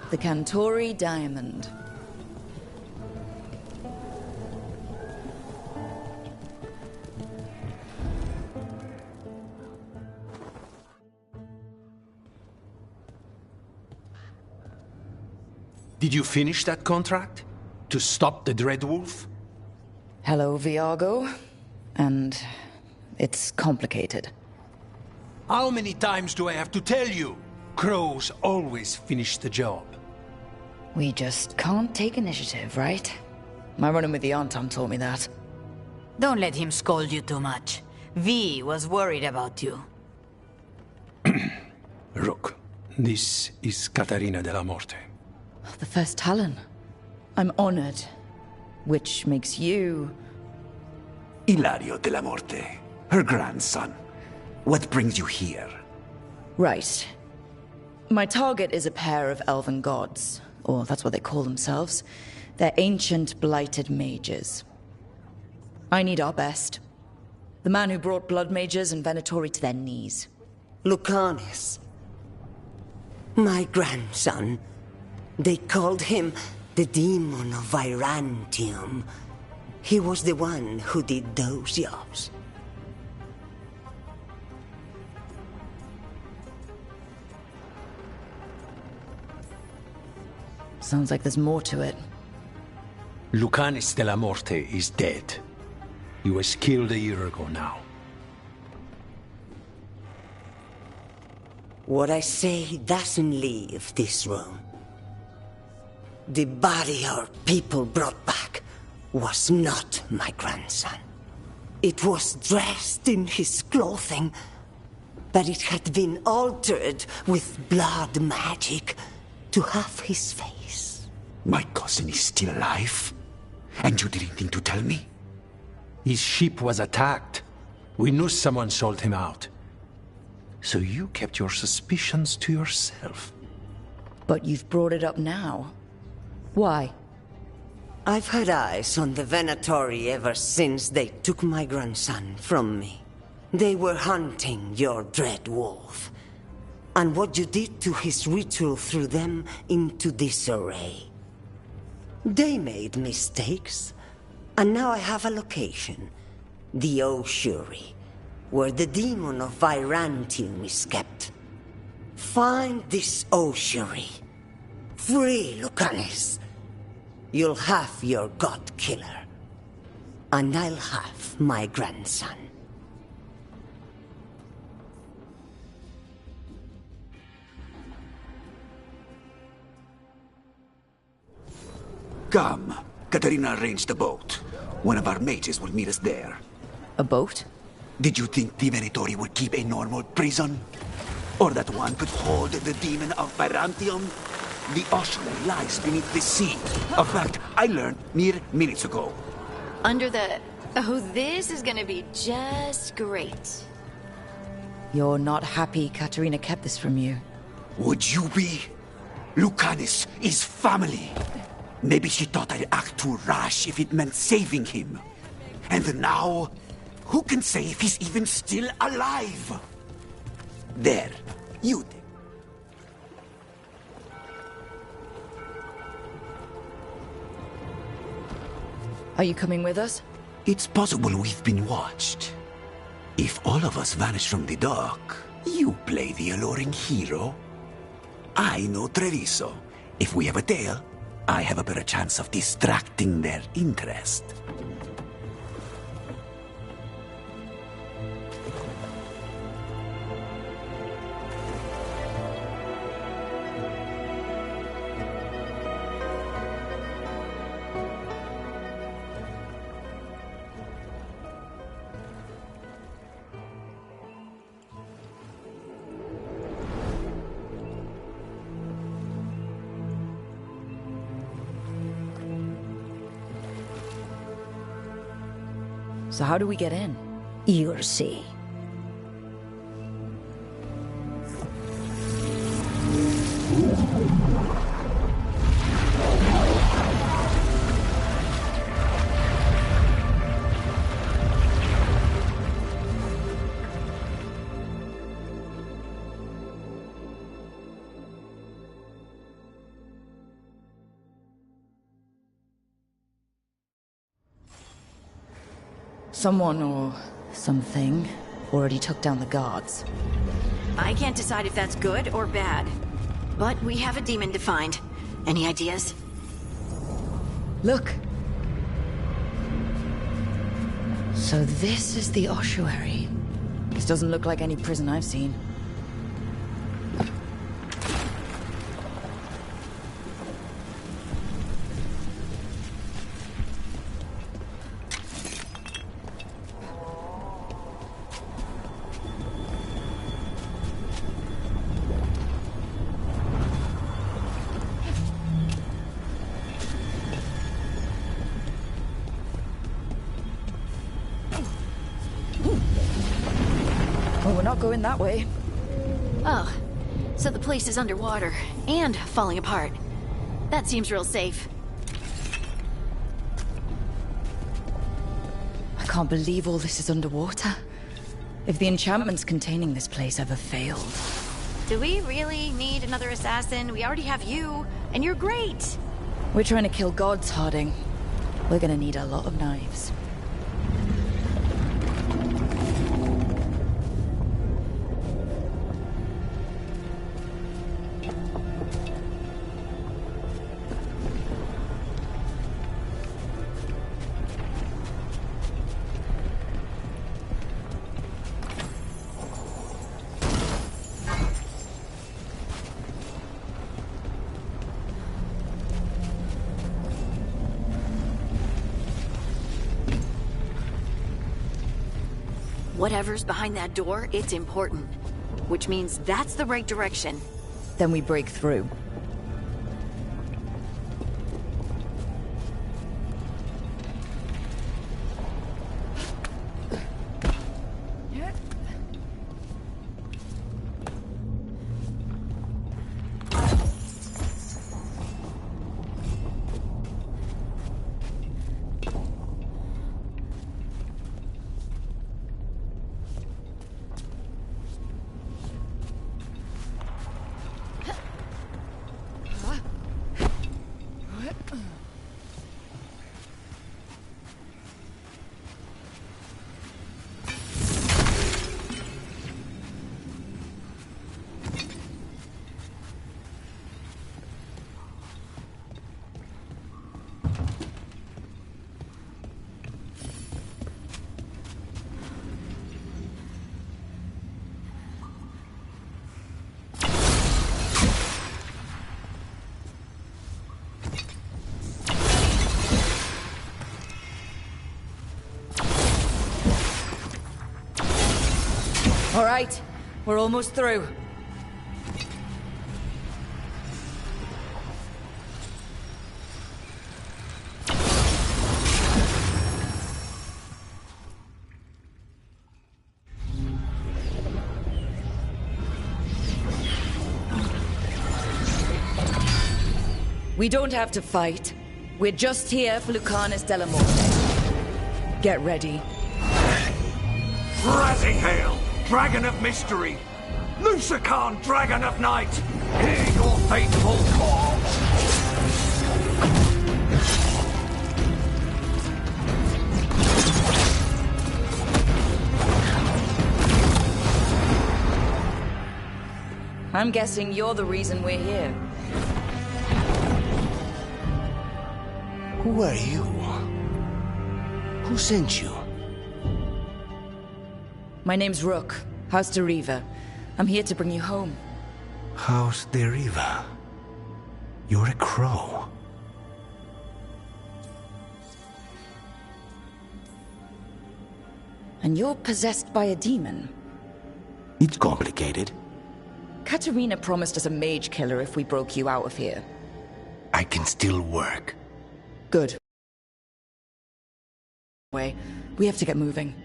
The Cantori Diamond. Did you finish that contract? To stop the Dreadwolf? Hello, Viago. And it's complicated. How many times do I have to tell you? Crows always finish the job. We just can't take initiative, right? My run-in with the Anton taught me that. Don't let him scold you too much. V was worried about you. Rook, this is Caterina de la Morte. The first Talon. I'm honored. Which makes you... Ilario de la Morte, her grandson. What brings you here? Right. My target is a pair of elven gods, or that's what they call themselves. They're ancient, blighted mages. I need our best. The man who brought blood mages and Venatori to their knees. Lucanis. My grandson. They called him the Demon of Virantium. He was the one who did those jobs. Sounds like there's more to it. Lucanis de la Morte is dead. He was killed a year ago now. What I say doesn't leave this room. The body our people brought back was not my grandson. It was dressed in his clothing, but it had been altered with blood magic to have his face. My cousin is still alive? And you didn't think to tell me? His ship was attacked. We knew someone sold him out. So you kept your suspicions to yourself. But you've brought it up now. Why? I've had eyes on the Venatori ever since they took my grandson from me. They were hunting your dread wolf. And what you did to his ritual threw them into disarray. They made mistakes, and now I have a location. The Ossuary, where the demon of Virantium is kept. Find this Ossuary. Free Lucanis. You'll have your god killer. And I'll have my grandson. Come. Caterina arranged a boat. One of our mages will meet us there. A boat? Did you think the Venatori would keep a normal prison? Or that one could hold the demon of Virantium? The ossuary lies beneath the sea. A fact I learned mere minutes ago. Under the... Oh, this is gonna be just great. You're not happy Caterina kept this from you. Would you be? Lucanis is family. Maybe she thought I'd act too rash if it meant saving him. And now, who can say if he's even still alive? There, you did. Are you coming with us? It's possible we've been watched. If all of us vanish from the dock, you play the alluring hero. I know Treviso. If we have a tail, I have a better chance of distracting their interest. So how do we get in? You'll see. Someone or something already took down the guards. I can't decide if that's good or bad. But we have a demon to find. Any ideas? Look. So this is the ossuary. This doesn't look like any prison I've seen. Going that way. Oh, so the place is underwater and falling apart. That seems real safe. I can't believe all this is underwater. If the enchantments containing this place ever failed. Do we really need another assassin? We already have you, and you're great. We're trying to kill gods, Harding. We're gonna need a lot of knives. Whatever's behind that door, it's important. Which means that's the right direction. Then we break through. All right, we're almost through. We don't have to fight. We're just here for Lucanus de la Morte. Get ready. Razzing hail! Dragon of mystery! Lucican, dragon of night! Hear your fateful call! I'm guessing you're the reason we're here. Who are you? Who sent you? My name's Rook, House de Riva. I'm here to bring you home. House de Riva? You're a crow. And you're possessed by a demon? It's complicated. Katerina promised us a mage killer if we broke you out of here. I can still work. Good. We have to get moving.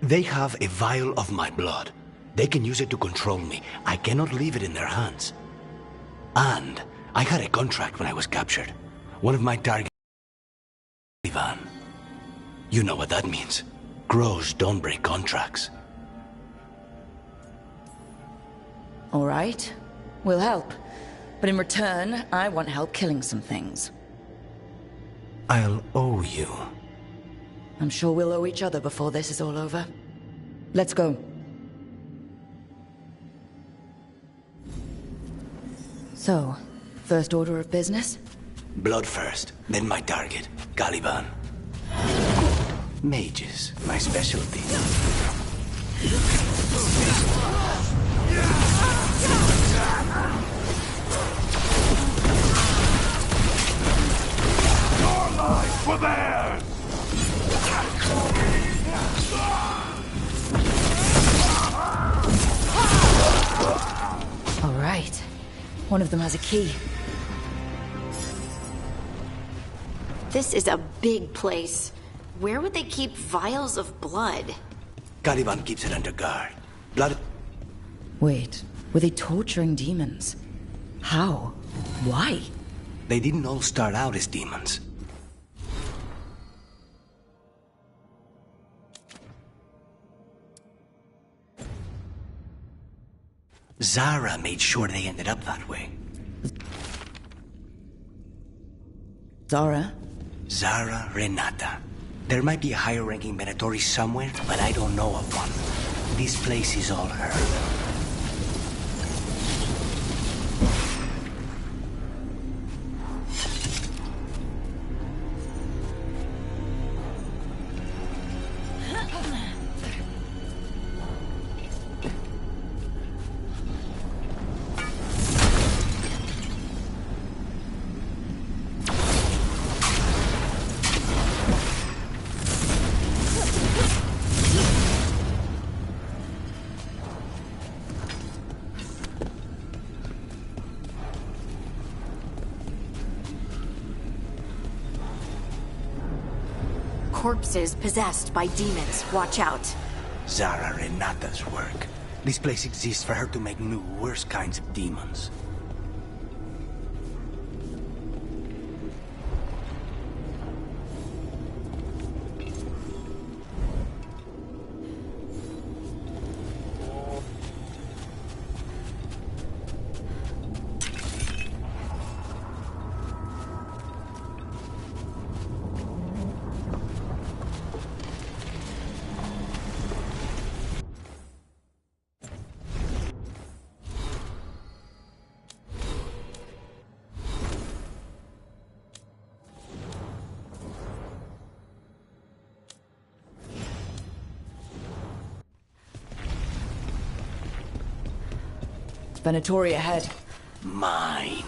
They have a vial of my blood. They can use it to control me. I cannot leave it in their hands. And I had a contract when I was captured. One of my targets... Ivan. You know what that means. Crows don't break contracts. All right. We'll help. But in return, I want help killing some things. I'll owe you. I'm sure we'll owe each other before this is all over. Let's go. So, first order of business? Blood first, then my target, Caliban. Mages, my specialty. Your lives were theirs! All right. One of them has a key. This is a big place. Where would they keep vials of blood? Caliban keeps it under guard. Blood... Wait, were they torturing demons? How? Why? They didn't all start out as demons. Zara made sure they ended up that way. Zara? Zara Renata. There might be a higher-ranking Venatori somewhere, but I don't know of one. This place is all her. Corpses possessed by demons. Watch out. Zara Renata's work. This place exists for her to make new, worse kinds of demons. Venatori ahead. Mine.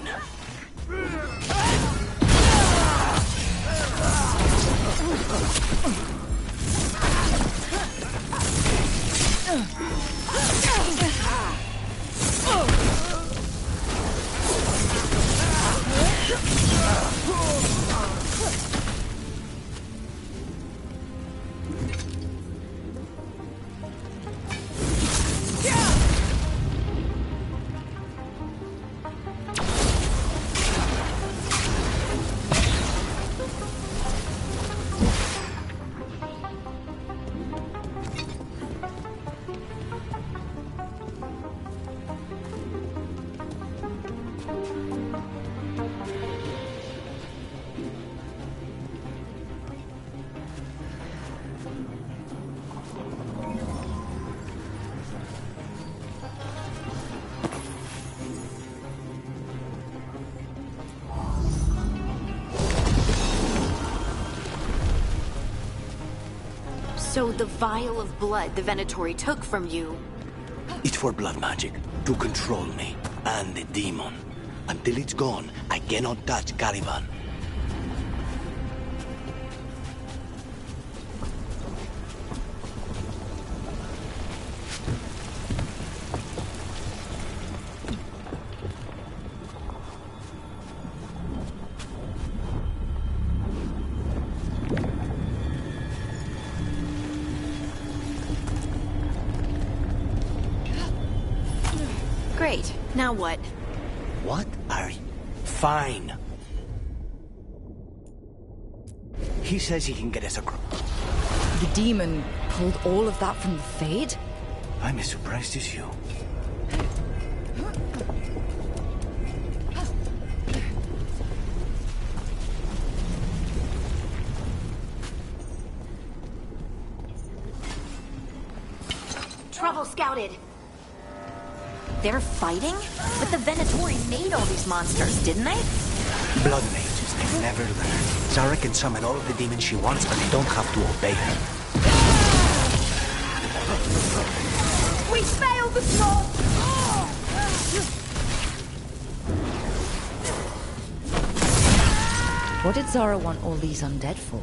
So the vial of blood the Venatori took from you... It's for blood magic, to control me, and the demon. Until it's gone, I cannot touch Caliban. Great. Now what? What are you? Fine. He says he can get us across. The demon pulled all of that from the Fade? I'm as surprised as you. Trouble scouted. They're fighting? But the Venatori made all these monsters, didn't they? Blood mages, they never learn. Zara can summon all of the demons she wants, but they don't have to obey her. We failed the smoke! What did Zara want all these undead for?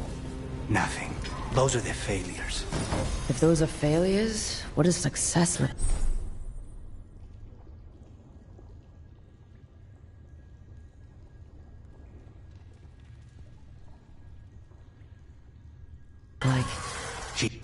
Nothing. Those are the failures. If those are failures, what is success look like? She...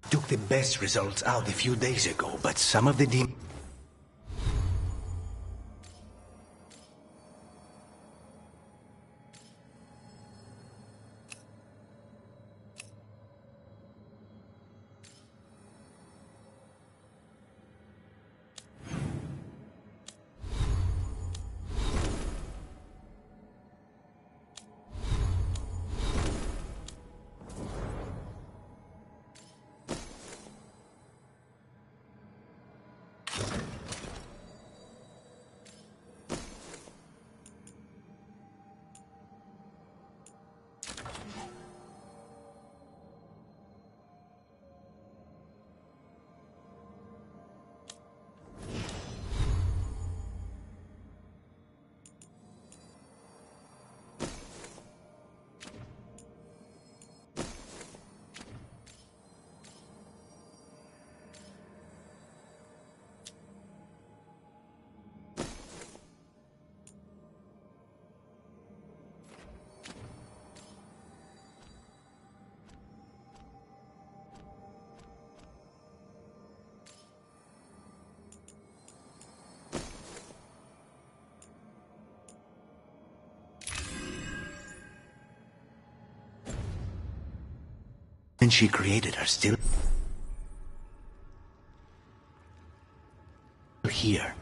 took the best results out a few days ago, but some of the demons... she created are still here.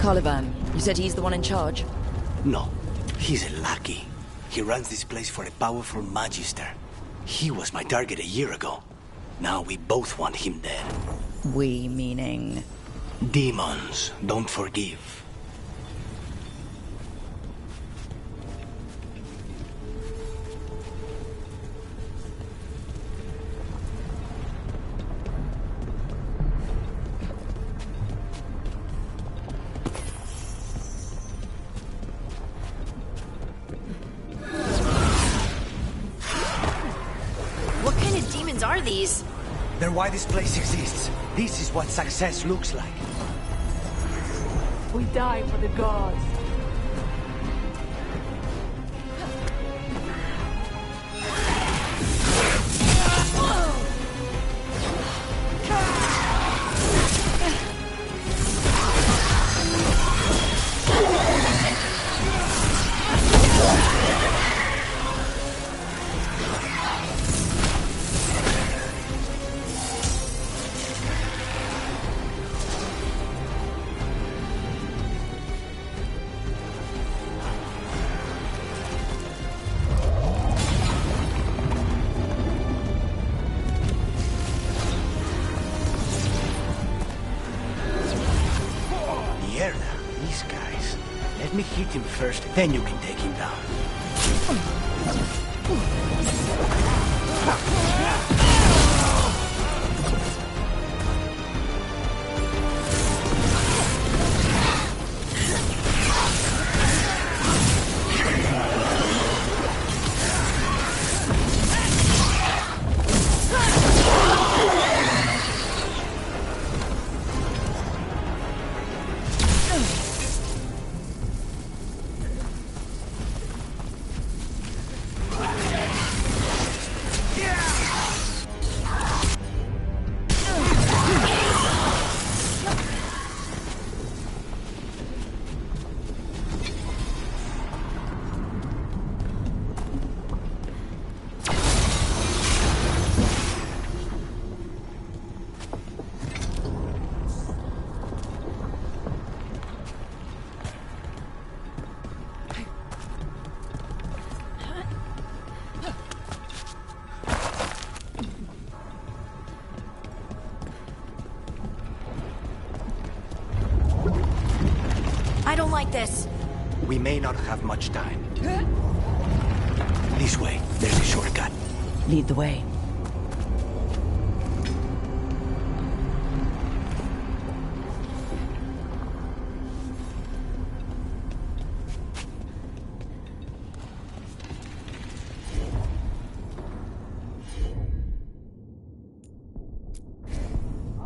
Caliban, you said he's the one in charge? No, he's a lackey. He runs this place for a powerful magister. He was my target a year ago. Now we both want him dead. We meaning? Demons don't forgive. They're why this place exists. This is what success looks like. We die for the gods. him first, then you can take him down. I don't like this. We may not have much time. This way. There's a shortcut. Lead the way.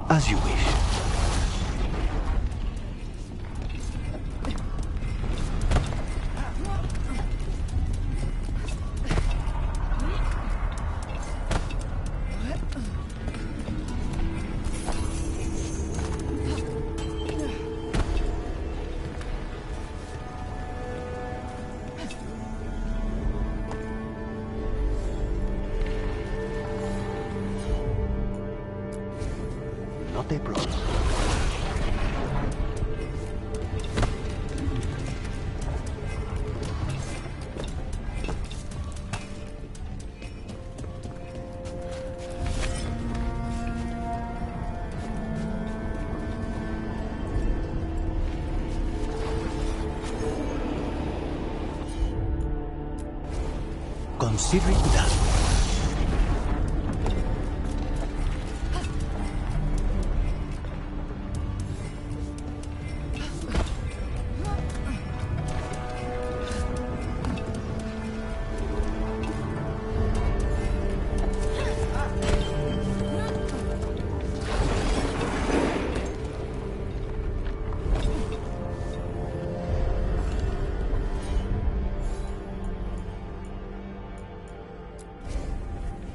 As you wish. Not a problem. Consider it done.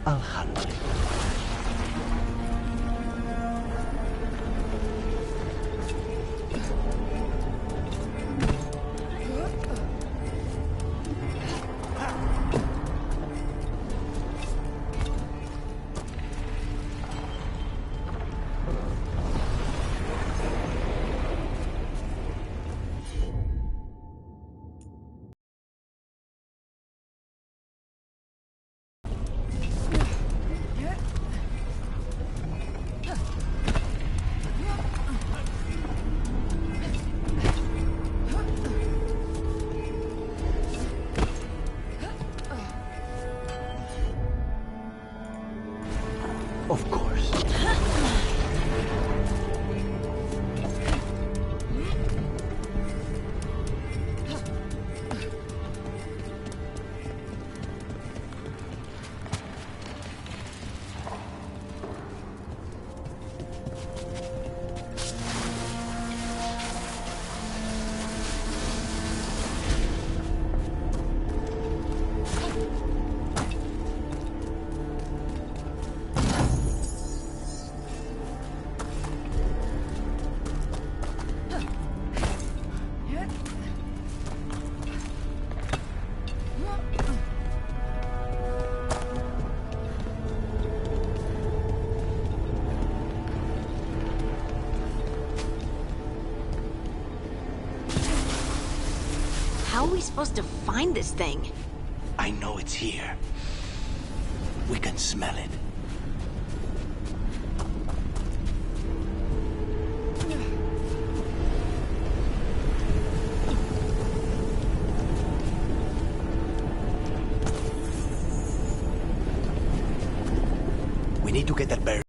I'll handle it. Of course. How are we supposed to find this thing? I know it's here. We can smell it. need to get that bear.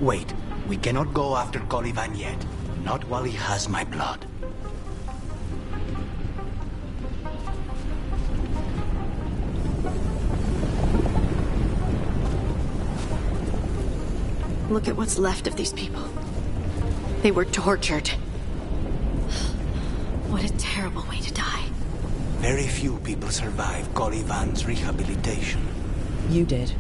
Wait, we cannot go after Colivan yet. Not while he has my blood. Look at what's left of these people. They were tortured. What a terrible way to die. Very few people survive Colivan's rehabilitation. You did.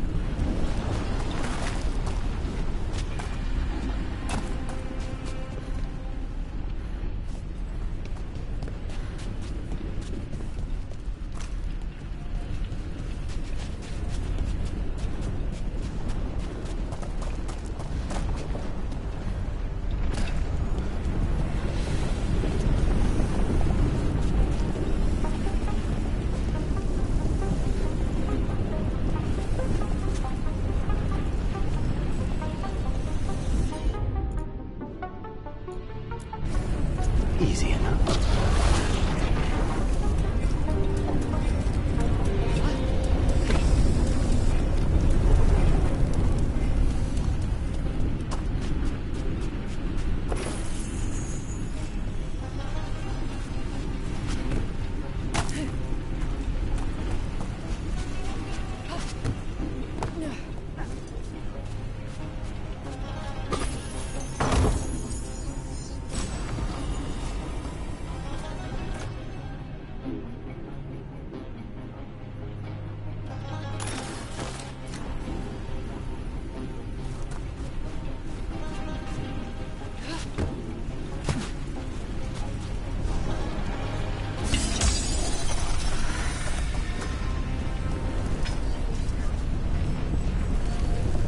Easy enough.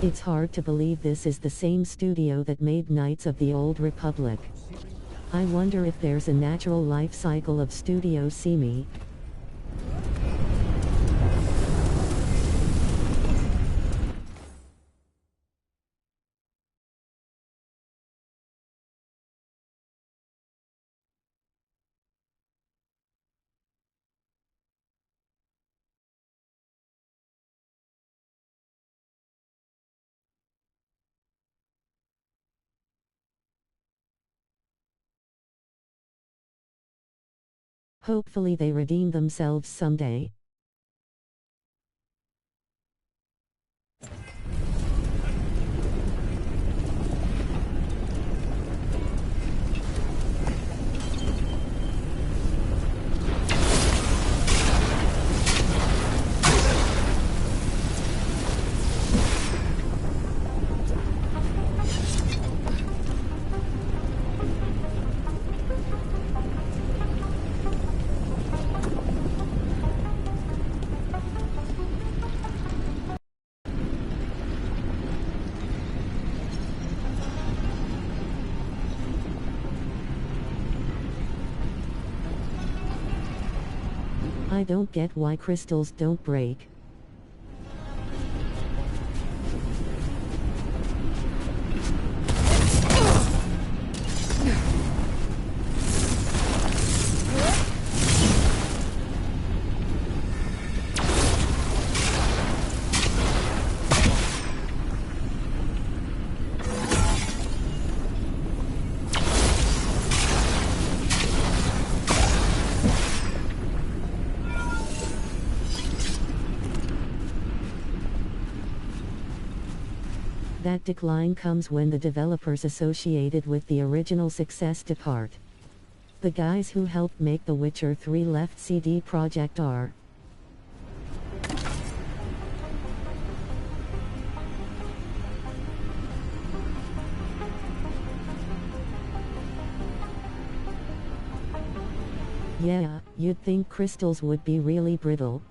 It's hard to believe this is the same studio that made Knights of the Old Republic. I wonder if there's a natural life cycle of Studio Simi. Hopefully they redeem themselves someday. I don't get why crystals don't break. That decline comes when the developers associated with the original success depart. The guys who helped make The Witcher 3 left CD Projekt R. Yeah, you'd think crystals would be really brittle.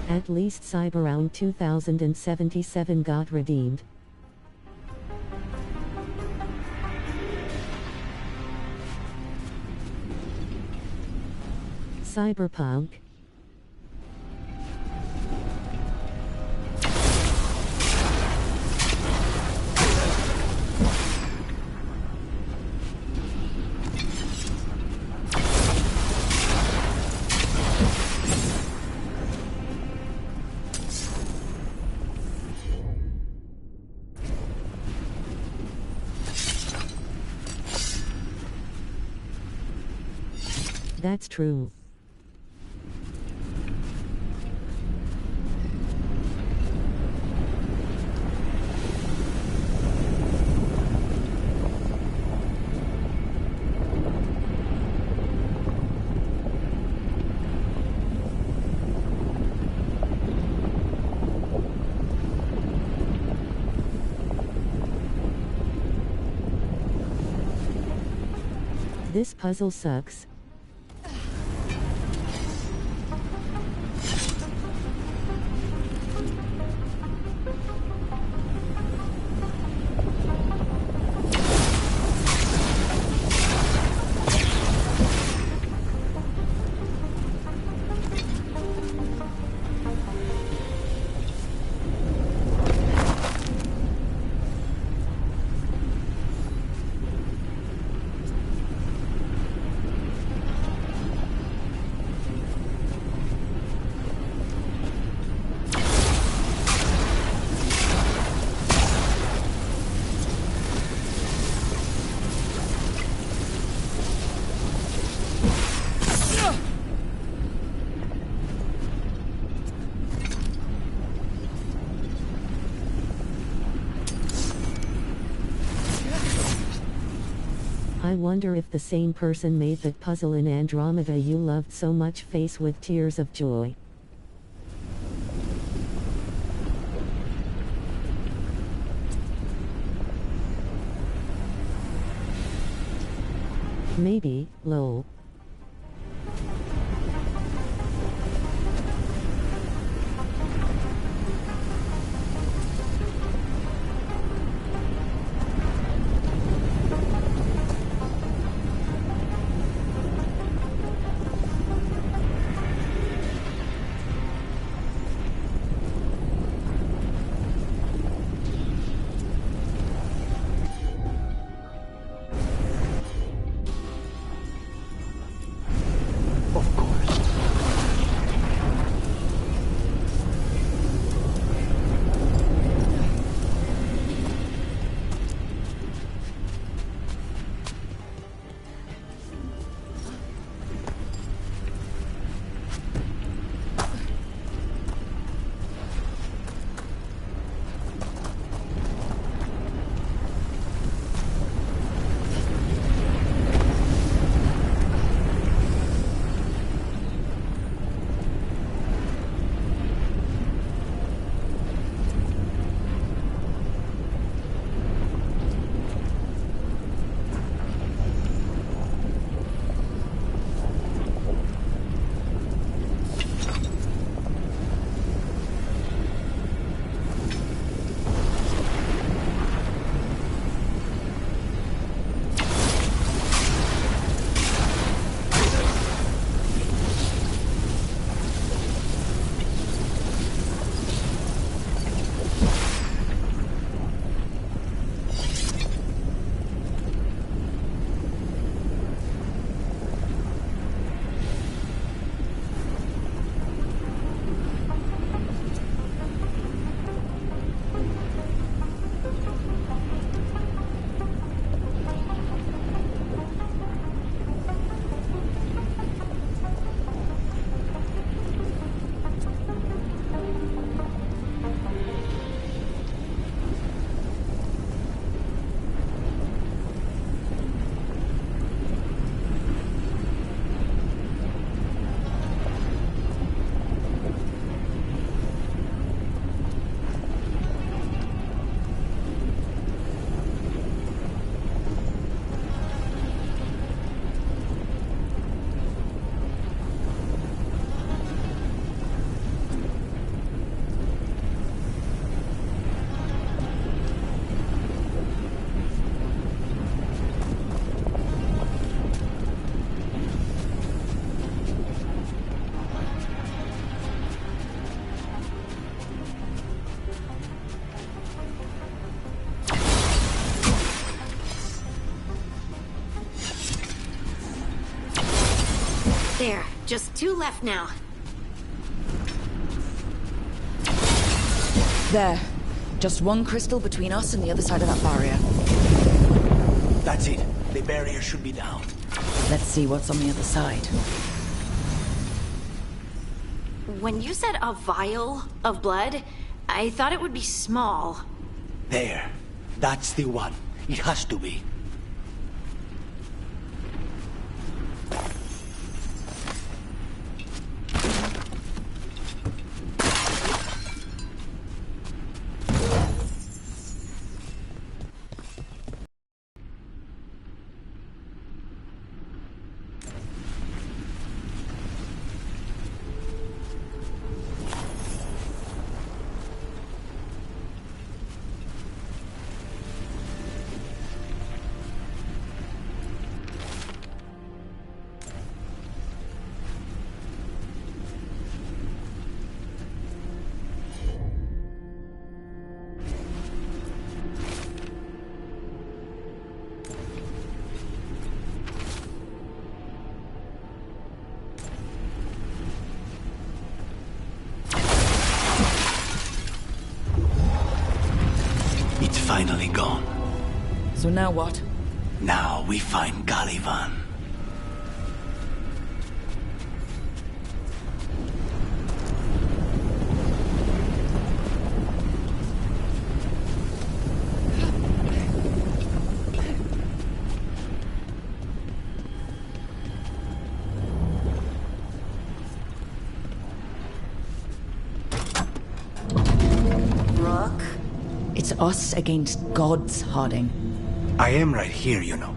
At least Cyberbound 2077 got redeemed. Cyberpunk. That's true. This puzzle sucks. I wonder if the same person made that puzzle in Andromeda you loved so much face with tears of joy. Maybe, lol. There, just 2 left now. There. Just 1 crystal between us and the other side of that barrier. That's it. The barrier should be down. Let's see what's on the other side. When you said a vial of blood, I thought it would be small. There. That's the one. It has to be. Finally gone. So now what? Now we find Galivan. Rook? It's us against gods, Harding. I am right here, you know.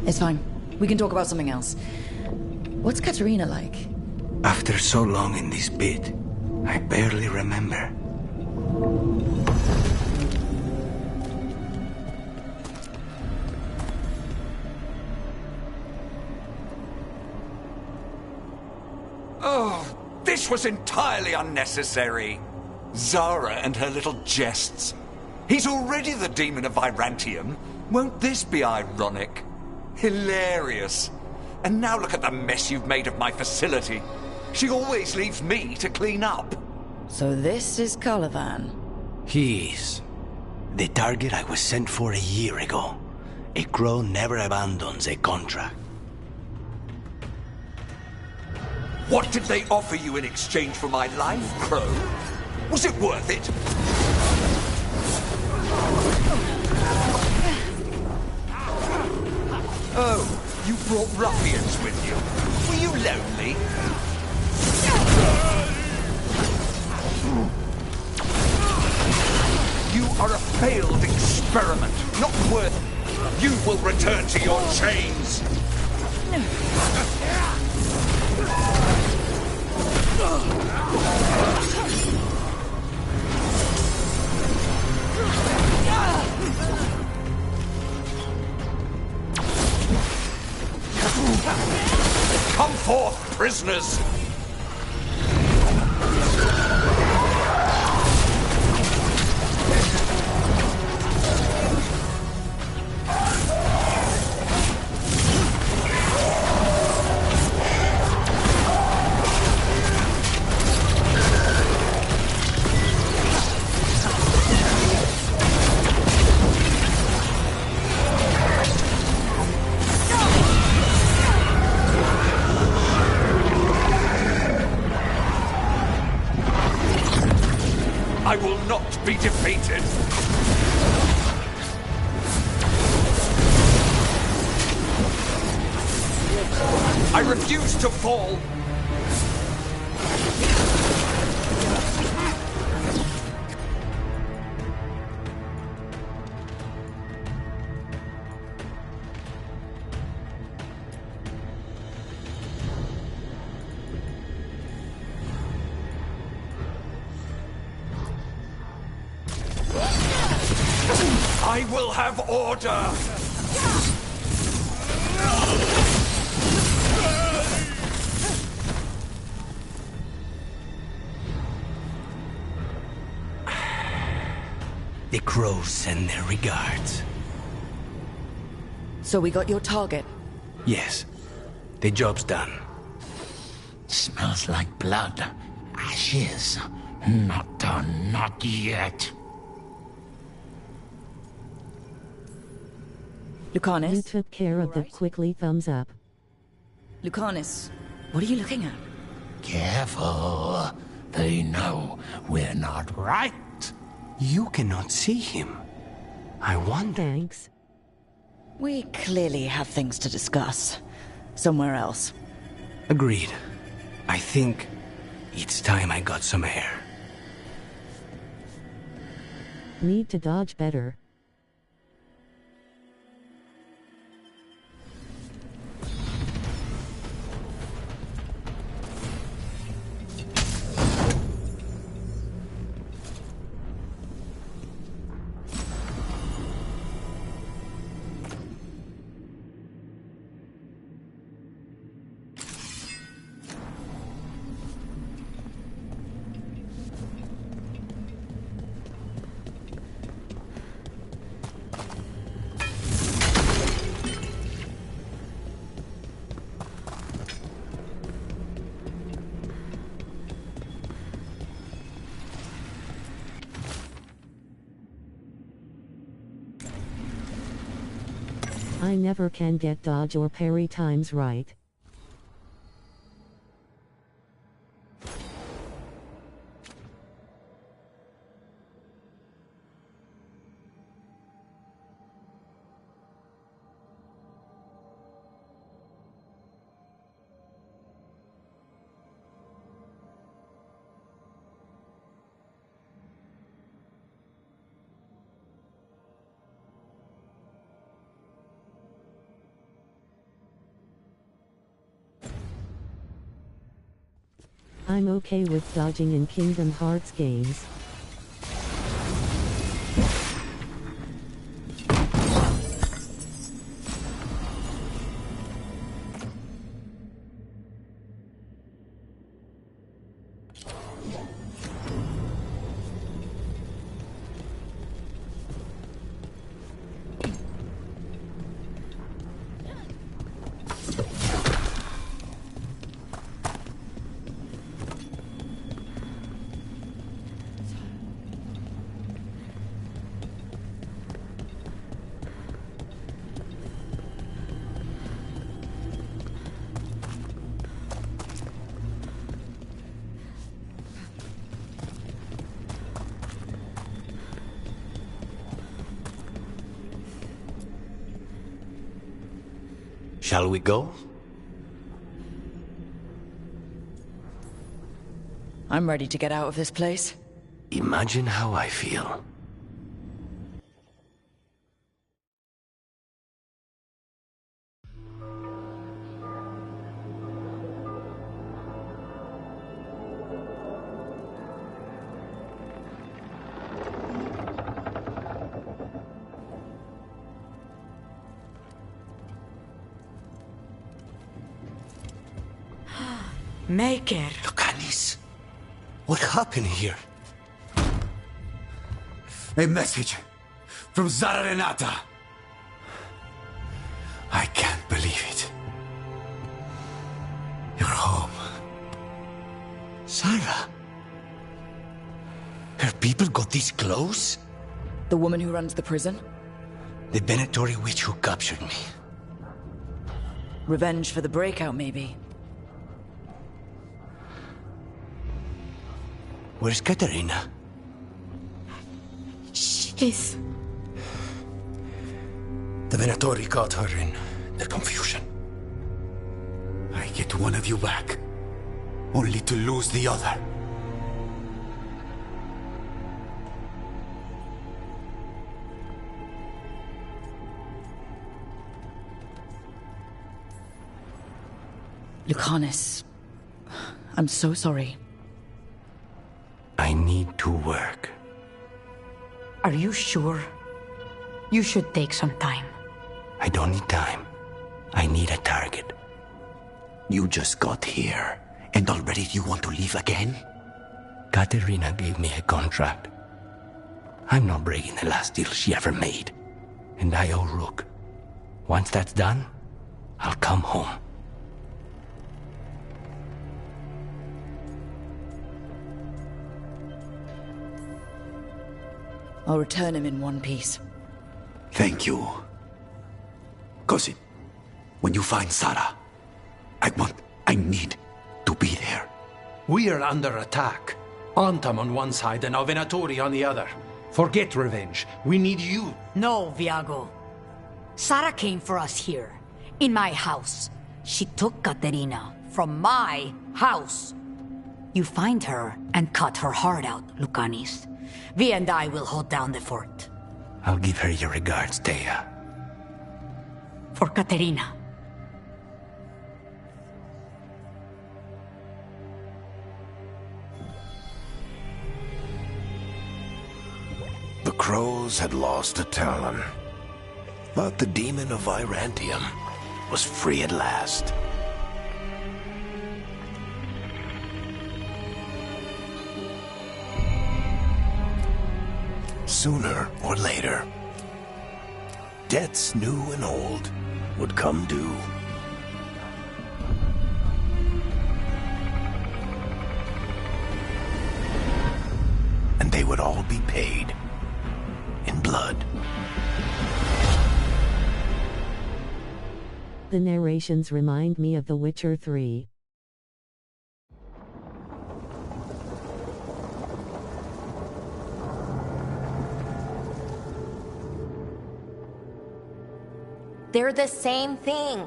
It's fine. We can talk about something else. What's Katerina like? After so long in this pit, I barely remember. Oh, this was entirely unnecessary. Zara and her little jests. He's already the demon of Virantium. Won't this be ironic? Hilarious. And now look at the mess you've made of my facility. She always leaves me to clean up. So this is Caliban. He is. The target I was sent for a year ago. A crow never abandons a contract. What did they offer you in exchange for my life, Crow? Was it worth it? Oh, you brought ruffians with you. Were you lonely? You are a failed experiment, not worth... You will return to your chains! Come forth, prisoners! I will not be defeated! I refuse to fall! I will have order! The crows send their regards. So we got your target? Yes. The job's done. Smells like blood. Ashes. Not done, not yet. Lucanus? You took care of that quickly, thumbs up. Lucanus, what are you looking at? Careful. They know we're not right. You cannot see him. I wonder. Thanks. We clearly have things to discuss. Somewhere else. Agreed. I think it's time I got some air. Need to dodge better. I never can get dodge or parry times right. I'm okay with dodging in Kingdom Hearts games. Shall we go? I'm ready to get out of this place. Imagine how I feel. Maker. Lucanis, what happened here? A message from Zara Renata. I can't believe it. You're home. Sarah? Her people got this close? The woman who runs the prison? The Venatori witch who captured me. Revenge for the breakout, maybe. Where's Katerina? She's... The Venatori caught her in their confusion. I get one of you back, only to lose the other. Lucanis, I'm so sorry. I need to work. Are you sure? You should take some time. I don't need time. I need a target. You just got here, and already you want to leave again? Katerina gave me a contract. I'm not breaking the last deal she ever made. And I owe Rook. Once that's done, I'll come home. I'll return him in one piece. Thank you. Cousin, when you find Sarah, I need to be there. We are under attack. Antam on one side and Venatori on the other. Forget revenge. We need you. No, Viago. Sarah came for us here, in my house. She took Katerina from my house. You find her and cut her heart out, Lucanis. Vi and I will hold down the fort. I'll give her your regards, Thea. For Katerina. The crows had lost a talon, but the demon of Virantium was free at last. Sooner or later, debts new and old would come due. And they would all be paid in blood. The narrations remind me of The Witcher 3. They're the same thing.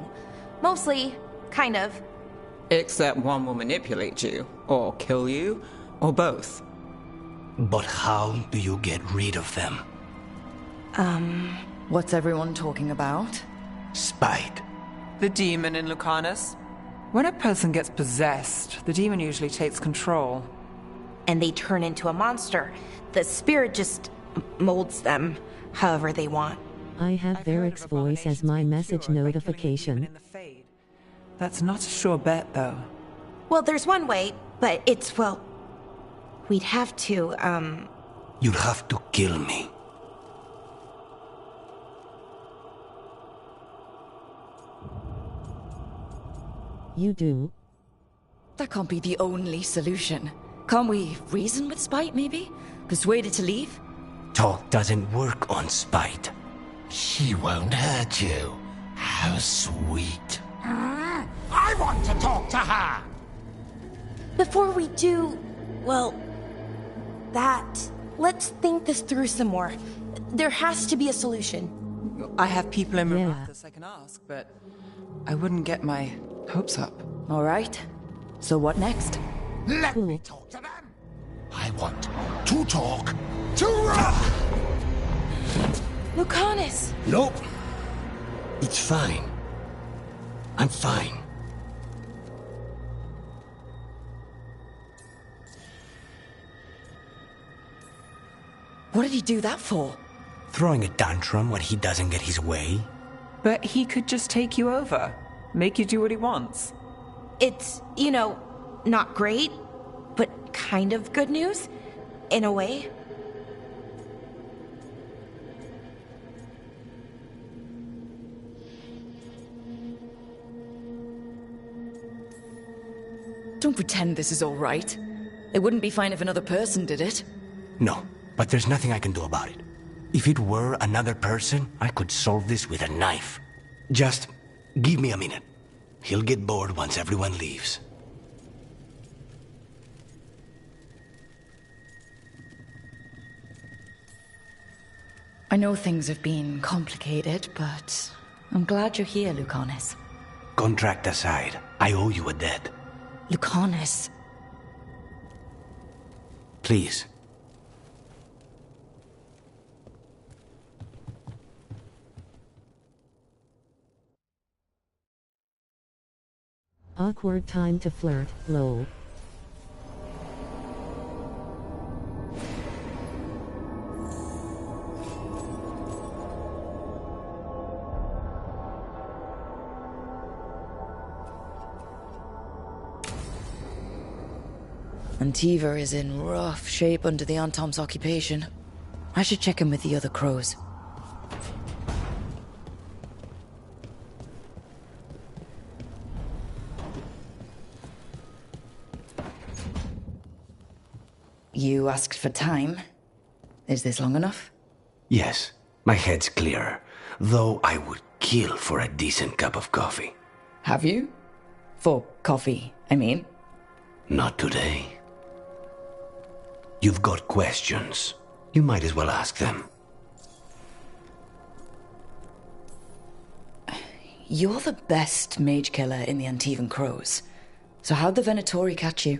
Mostly, kind of. Except one will manipulate you, or kill you, or both. But how do you get rid of them? What's everyone talking about? Spite. The demon in Lucanus? When a person gets possessed, the demon usually takes control. And they turn into a monster. The spirit just molds them however they want. I have Varric's voice as my message notification. That's not a sure bet, though. Well, there's one way, but it's, well... We'd have to, You'd have to kill me. You do? That can't be the only solution. Can't we reason with spite, maybe? Persuade it to leave? Talk doesn't work on spite. She won't hurt you. How sweet. I want to talk to her! Before we do, well, let's think this through some more. There has to be a solution. I have people in Marathas I can ask, but I wouldn't get my hopes up. All right. So what next? Let me talk to them! I want to talk to Rook! Lucanus! Nope. It's fine. I'm fine. What did he do that for? Throwing a tantrum when he doesn't get his way? But he could just take you over. Make you do what he wants. It's, not great, but kind of good news, in a way. Don't pretend this is all right. It wouldn't be fine if another person did it. No, but there's nothing I can do about it. If it were another person, I could solve this with a knife. Just give me a minute. He'll get bored once everyone leaves. I know things have been complicated, but I'm glad you're here, Lucanus. Contract aside, I owe you a debt. Lucanus. Please. Awkward time to flirt, lol. Antiva is in rough shape under the Antom's occupation. I should check in with the other crows. You asked for time. Is this long enough? Yes, my head's clearer, though I would kill for a decent cup of coffee. Have you? For coffee, I mean. Not today. You've got questions. You might as well ask them. You're the best mage killer in the Antivan Crows. So how'd the Venatori catch you?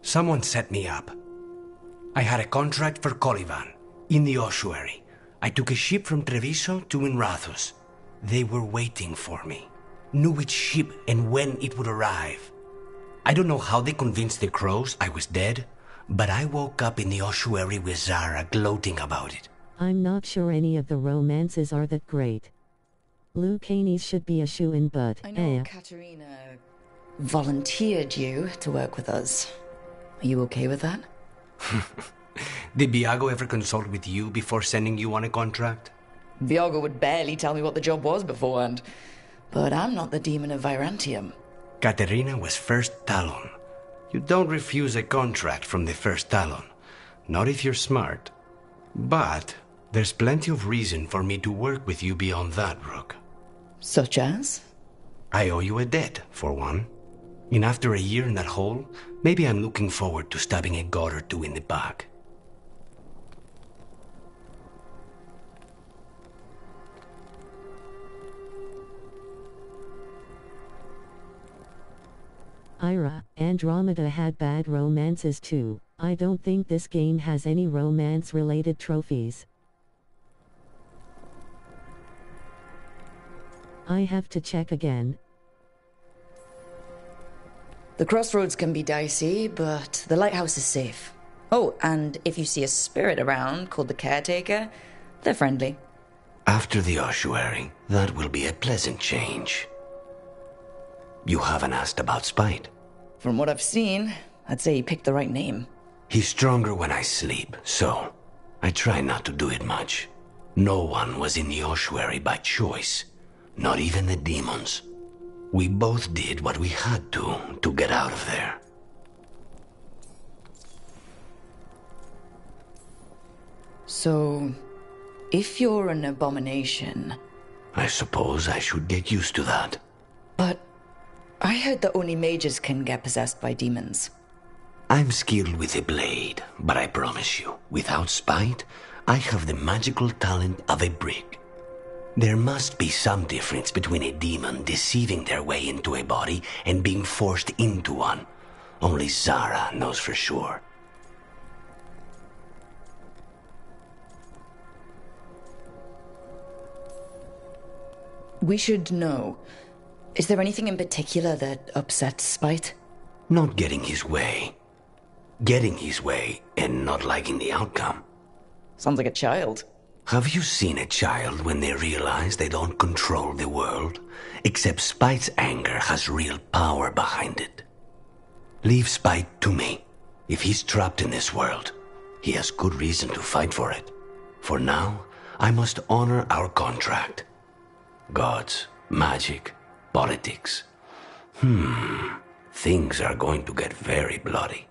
Someone set me up. I had a contract for Colivan, in the ossuary. I took a ship from Treviso to Inrathus. They were waiting for me. Knew which ship and when it would arrive. I don't know how they convinced the crows I was dead, but I woke up in the ossuary with Zara gloating about it. I'm not sure any of the romances are that great. Lucanus should be a shoo-in, but I know Katerina volunteered you to work with us. Are you okay with that? Did Viago ever consult with you before sending you on a contract? Viago would barely tell me what the job was beforehand. But I'm not the demon of Virantium. Katerina was first Talon. You don't refuse a contract from the first Talon. Not if you're smart. But there's plenty of reason for me to work with you beyond that, Rook. Such as? I owe you a debt, for one. And after a year in that hole, maybe I'm looking forward to stabbing a god or two in the back. Ira, Andromeda had bad romances too. I don't think this game has any romance-related trophies. I have to check again. The Crossroads can be dicey, but the lighthouse is safe. Oh, and if you see a spirit around called the Caretaker, they're friendly. After the ossuary, that will be a pleasant change. You haven't asked about Spite. From what I've seen, I'd say he picked the right name. He's stronger when I sleep, so I try not to do it much. No one was in the ossuary by choice, not even the demons. We both did what we had to get out of there. So, if you're an abomination... I suppose I should get used to that. But I heard that only mages can get possessed by demons. I'm skilled with a blade, but I promise you, without Spite, I have the magical talent of a brick. There must be some difference between a demon deceiving their way into a body and being forced into one. Only Zara knows for sure. We should know. Is there anything in particular that upsets Spite? Not getting his way. Getting his way and not liking the outcome. Sounds like a child. Have you seen a child when they realize they don't control the world? Except Spite's anger has real power behind it. Leave Spite to me. If he's trapped in this world, he has good reason to fight for it. For now, I must honor our contract. Gods, magic, politics. Things are going to get very bloody.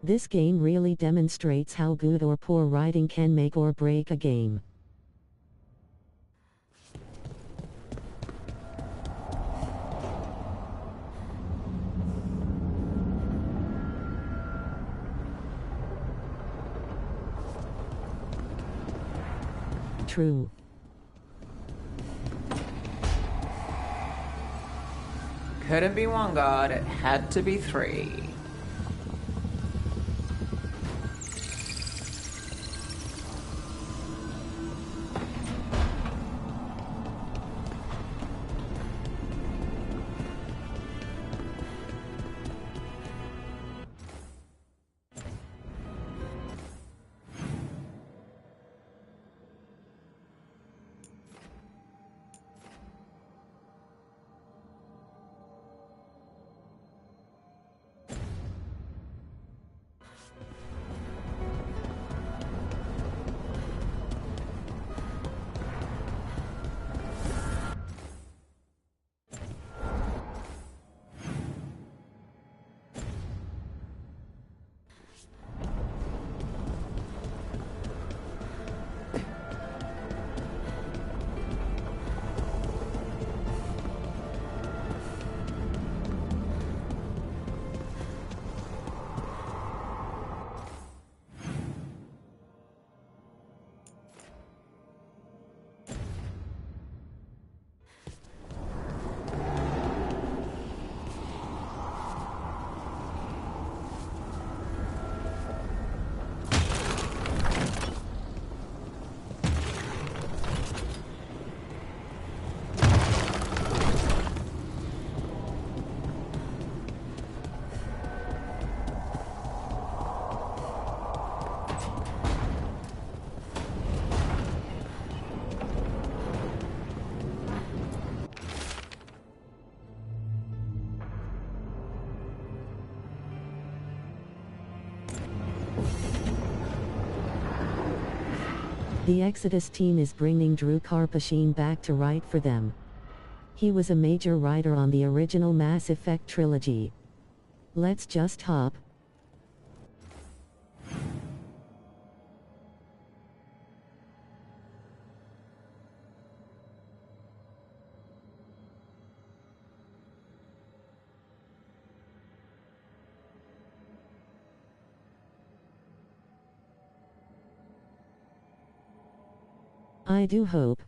This game really demonstrates how good or poor writing can make or break a game. True. Couldn't be one god, it had to be three. The Exodus team is bringing Drew Karpyshyn back to write for them. He was a major writer on the original Mass Effect trilogy. Let's just hop. I do hope.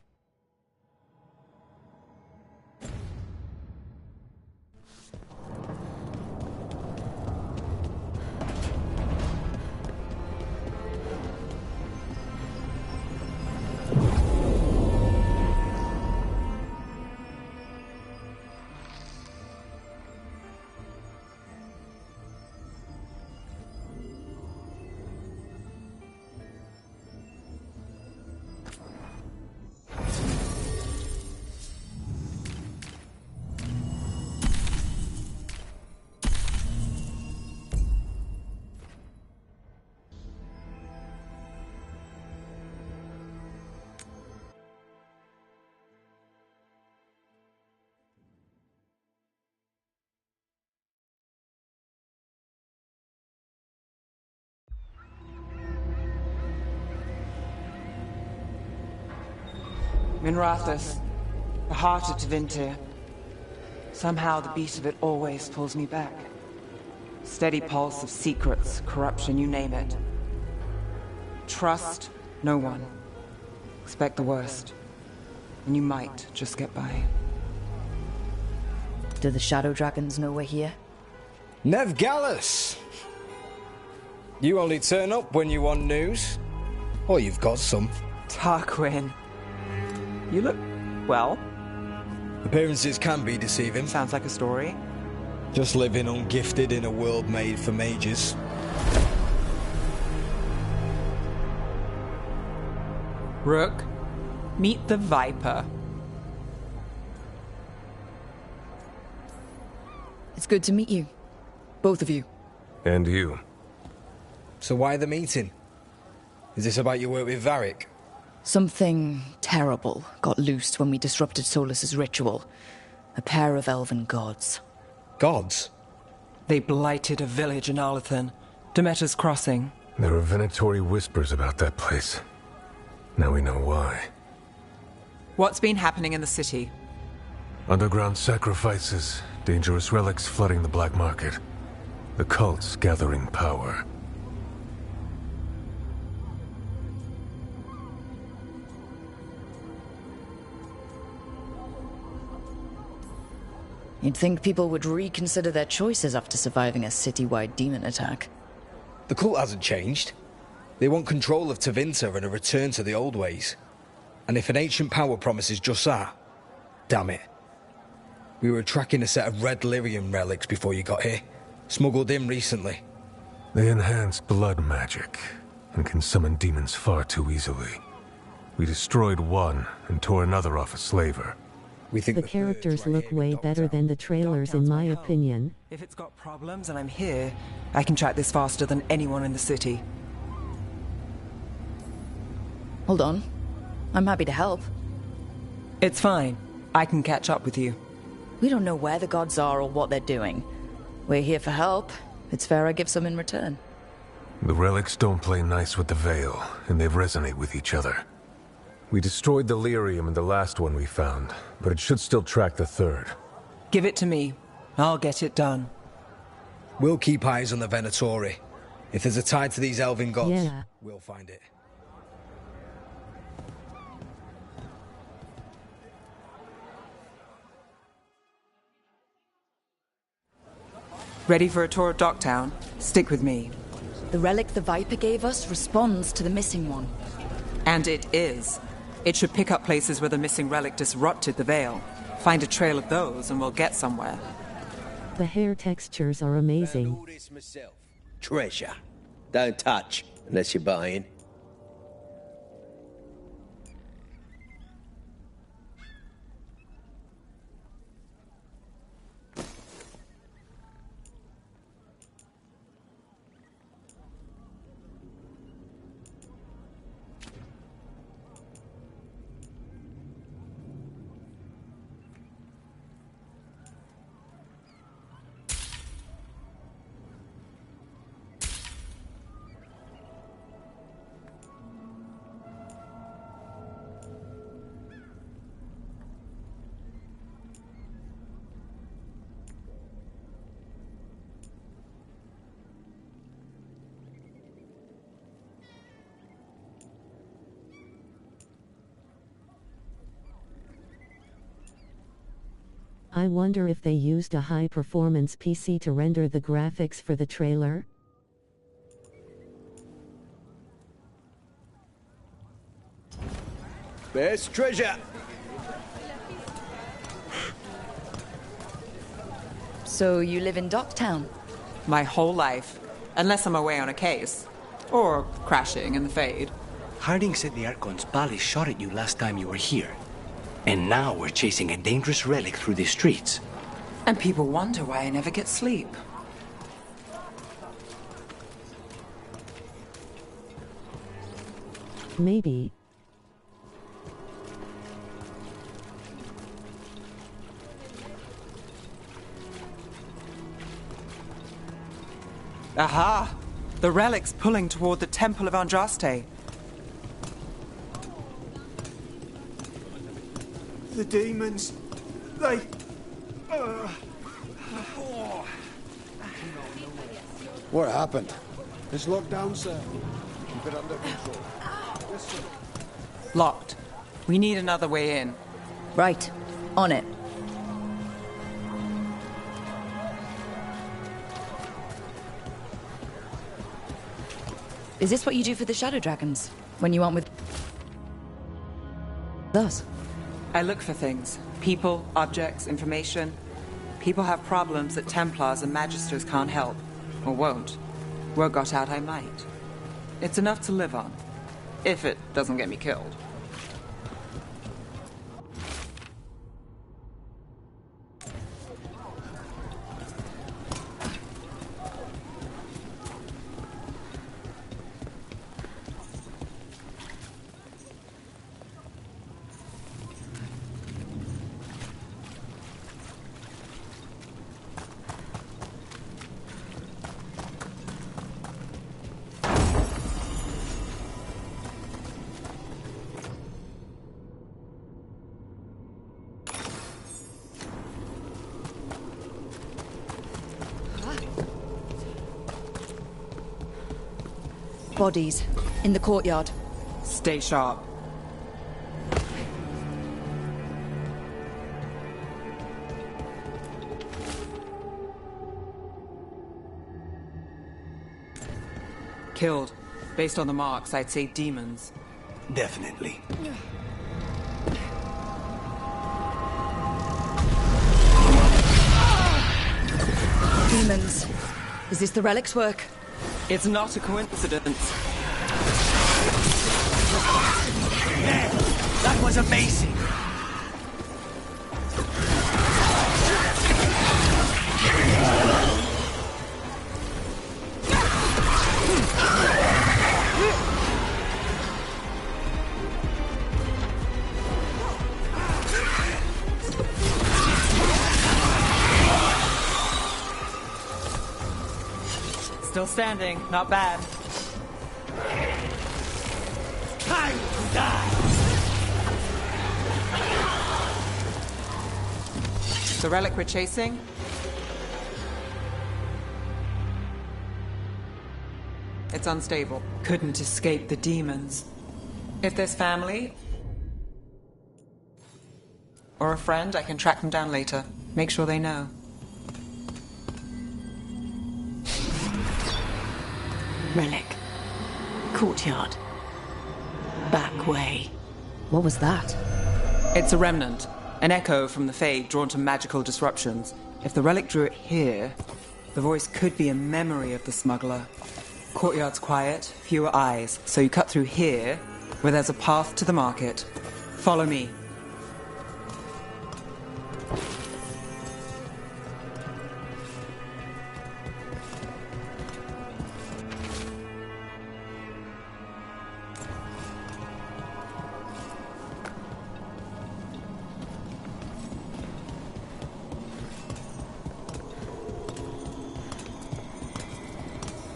Minrathous, the heart of Tevinter. Somehow the beat of it always pulls me back. Steady pulse of secrets, corruption, you name it. Trust no one. Expect the worst. And you might just get by. Do the Shadow Dragons know we're here? Nev Gallus! You only turn up when you want news. Or you've got some. Tarquin. You look... well. Appearances can be deceiving. Sounds like a story. Just living ungifted in a world made for mages. Rook, meet the Viper. It's good to meet you. Both of you. And you. So why the meeting? Is this about your work with Varric? Something terrible got loosed when we disrupted Solas's ritual. A pair of elven gods. Gods? They blighted a village in Arlathan. Demeter's Crossing. There were venatory whispers about that place. Now we know why. What's been happening in the city? Underground sacrifices, dangerous relics flooding the black market. The cults gathering power. You'd think people would reconsider their choices after surviving a citywide demon attack. The cult hasn't changed. They want control of Tevinter and a return to the old ways. And if an ancient power promises just that, damn it. We were tracking a set of red lyrium relics before you got here. Smuggled in recently. They enhance blood magic and can summon demons far too easily. We destroyed one and tore another off a slaver. We think the characters look way better than the trailers in my opinion. If it's got problems and I'm here, I can track this faster than anyone in the city. Hold on. I'm happy to help. It's fine. I can catch up with you. We don't know where the gods are or what they're doing. We're here for help. It's fair I give some in return. The relics don't play nice with the Veil, and they resonate with each other. We destroyed the lyrium in the last one we found, but it should still track the third. Give it to me. I'll get it done. We'll keep eyes on the Venatori. If there's a tie to these elven gods, we'll find it. Ready for a tour of Docktown? Stick with me. The relic the Viper gave us responds to the missing one. And it is. It should pick up places where the missing relic disrupted the Veil. Find a trail of those and we'll get somewhere. The hair textures are amazing. Treasure. Don't touch unless you're buying. I wonder if they used a high-performance PC to render the graphics for the trailer? Best treasure! So you live in Docktown? My whole life. Unless I'm away on a case. Or crashing in the Fade. Harding said the Archon's palace shot at you last time you were here. And now we're chasing a dangerous relic through the streets. And people wonder why I never get sleep. Maybe. Aha! The relic's pulling toward the Temple of Andraste. The demons, they... What happened? It's locked down, sir. Keep it under control. Yes, sir. Locked. We need another way in. Right. On it. Is this what you do for the Shadow Dragons? When you aren't with... us? I look for things. People, objects, information. People have problems that Templars and Magisters can't help. Or won't. Word got out I might. It's enough to live on. If it doesn't get me killed. Bodies. In the courtyard. Stay sharp. Killed. Based on the marks, I'd say demons. Definitely. Demons. Is this the relic's work? It's not a coincidence. That was amazing! Still standing, not bad. Time to die! The relic we're chasing? It's unstable. Couldn't escape the demons. If there's family or a friend, I can track them down later. Make sure they know. Relic. Courtyard. Back way. What was that? It's a remnant. An echo from the Fade drawn to magical disruptions. If the relic drew it here, the voice could be a memory of the smuggler. Courtyard's quiet, fewer eyes, so you cut through here, where there's a path to the market. Follow me.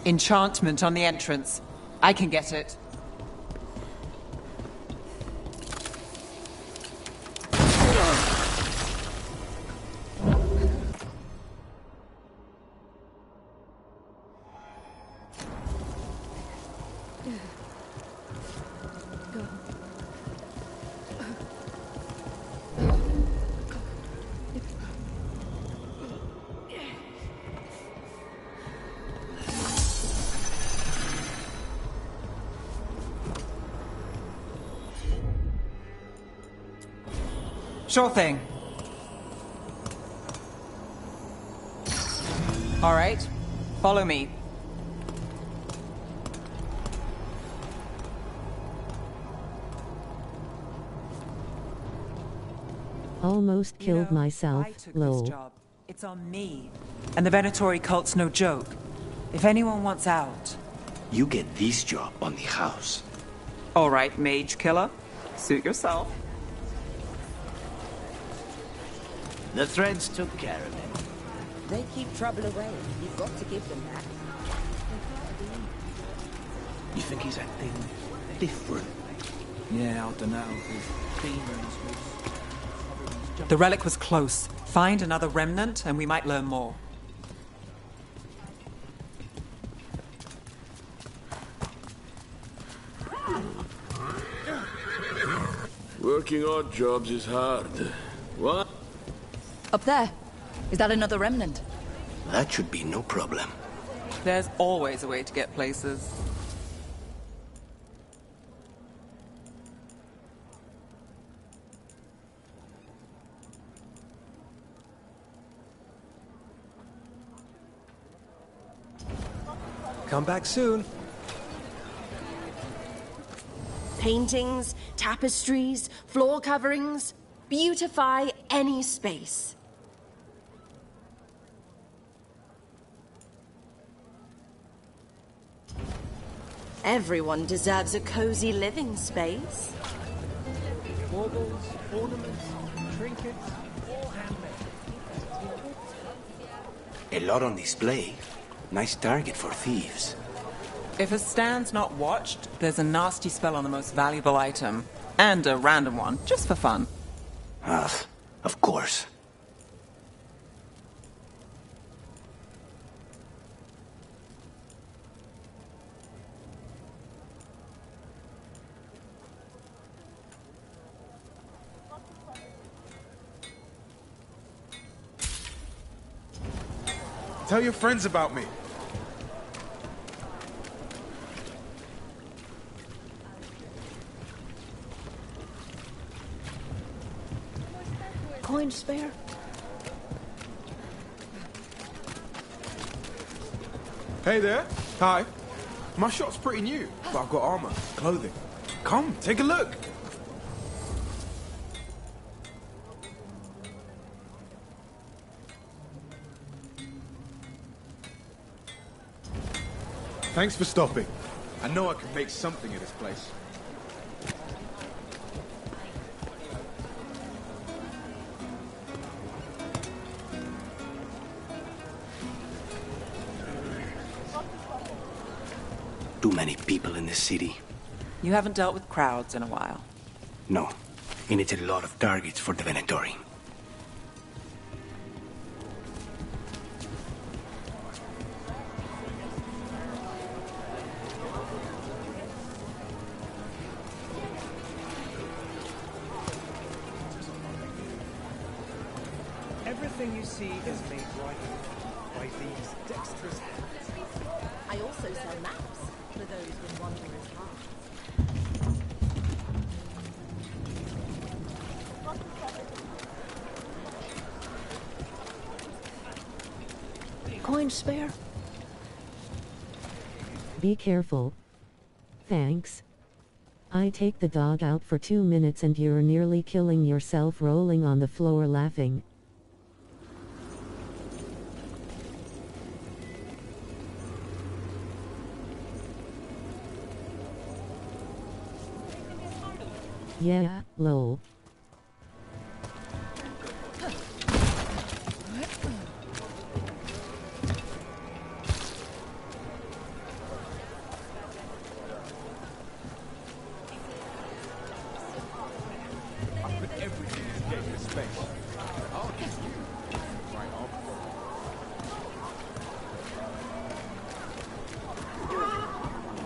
Enchantment on the entrance. I can get it. Sure thing. All right, follow me. Almost killed myself, I took lol. this job. It's on me. And the Venatori cult's no joke. If anyone wants out... You get this job on the house. All right, mage killer. Suit yourself. The threads took care of it. They keep trouble away. You've got to give them that. You think he's acting different? Yeah, I don't know. The relic was close. Find another remnant and we might learn more. Working odd jobs is hard. What? Up there. Is that another remnant? That should be no problem. There's always a way to get places. Come back soon. Paintings, tapestries, floor coverings. Beautify any space. Everyone deserves a cozy living space. Baubles, ornaments, trinkets, all handmade. A lot on display. Nice target for thieves. If a stand's not watched, there's a nasty spell on the most valuable item. And a random one, just for fun. Ah, of course. Tell your friends about me. Coin spare? Hey there. Hi. My shop's pretty new, but I've got armor, clothing. Come, take a look. Thanks for stopping. I know I can make something of this place. Too many people in this city. You haven't dealt with crowds in a while. No. It needs a lot of targets for the Venatori. Everything you see is made right by these dexterous hands. I also sell maps for those with wanderer's hearts. Coin spare? Be careful. Thanks. I take the dog out for 2 minutes and you're nearly killing yourself rolling on the floor laughing. Yeah, lol. I put everything to get this space. I'll get you. Right off.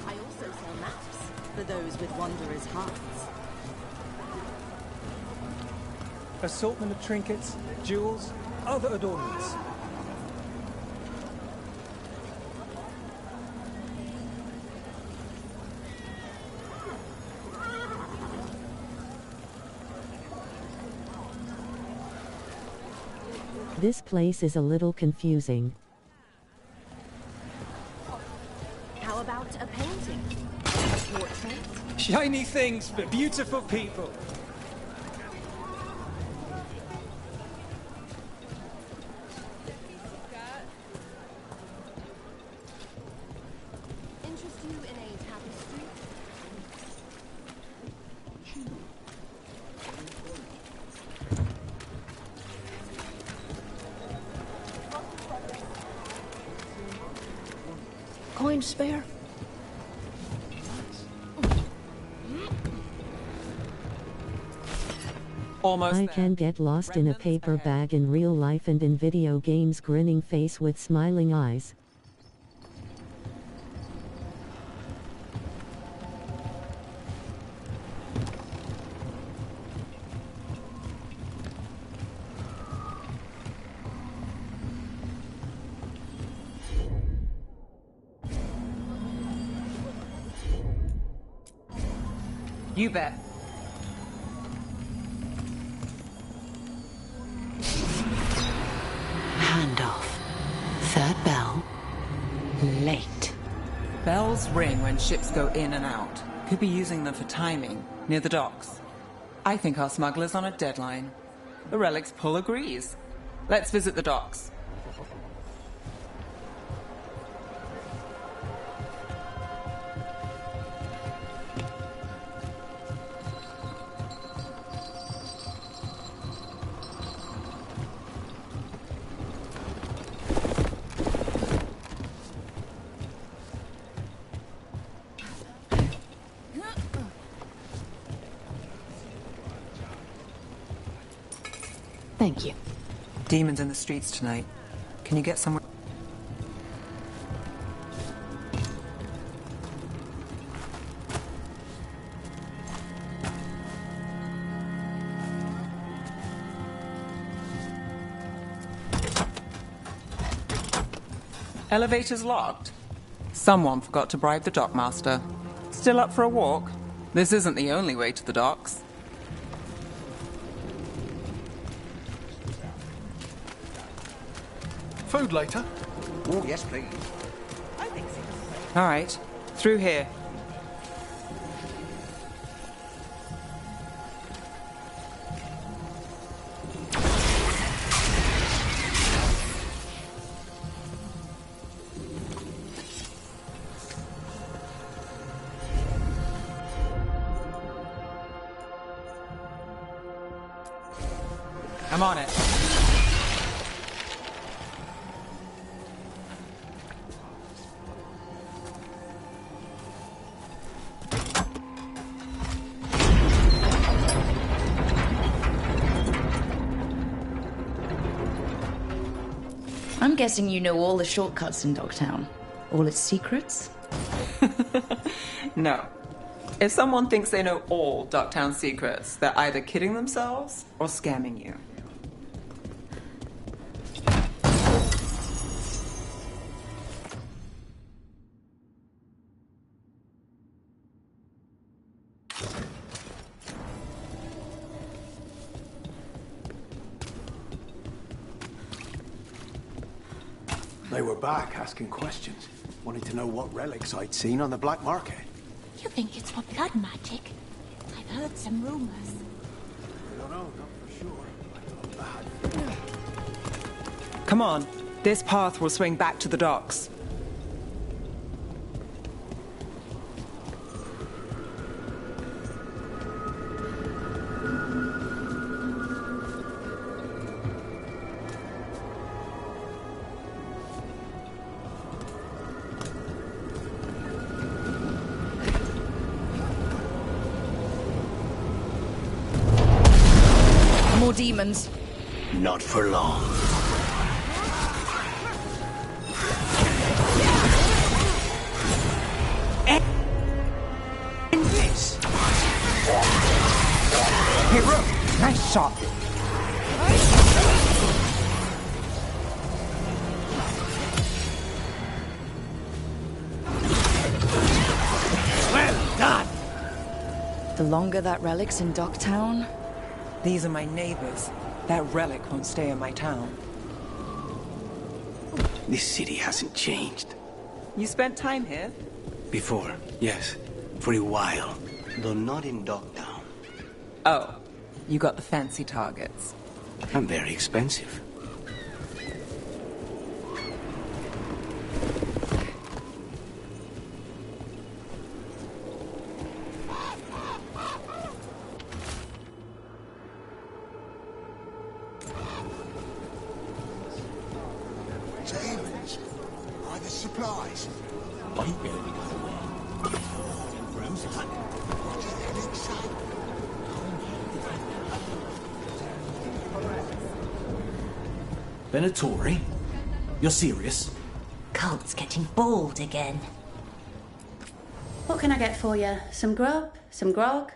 I also sell maps for those with wanderer's hearts. Assortment of trinkets, jewels, other adornments. This place is a little confusing. How about a painting? A portrait? Shiny things for beautiful people. Interest you in a tapestry? Coin spare? Almost I there. can get lost in a paper bag in real life and in video games, grinning face with smiling eyes. You bet. Handoff. Third bell. Late. Bells ring when ships go in and out. Could be using them for timing, near the docks. I think our smuggler's on a deadline. The Relic's pull agrees. Let's visit the docks. Thank you. Demons in the streets tonight. Can you get somewhere? Elevator's locked. Someone forgot to bribe the dockmaster. Still up for a walk? This isn't the only way to the docks. Food later? Oh, yes, please. All right, through here. I'm on it. I'm guessing you know all the shortcuts in Dogtown. All its secrets? No. If someone thinks they know all Ducktown secrets, they're either kidding themselves or scamming you. They were back asking questions. Wanted to know what relics I'd seen on the black market. You think it's for blood magic? I've heard some rumors. I don't know, not for sure. Come on. This path will swing back to the docks. More demons. Not for long. And this. Hey, Rook, nice shot. Well done! The longer that relic's in Dogtown... These are my neighbors. That relic won't stay in my town. This city hasn't changed. You spent time here? Before, yes. For a while. Though not in Dogtown. Oh, you got the fancy targets. I'm very expensive. Demons. Why the supplies? I barely got away. Bruce Hunt. What did Alex say? Venatori? You're serious? Cult's getting bold again. What can I get for you? Some grub? Some grog?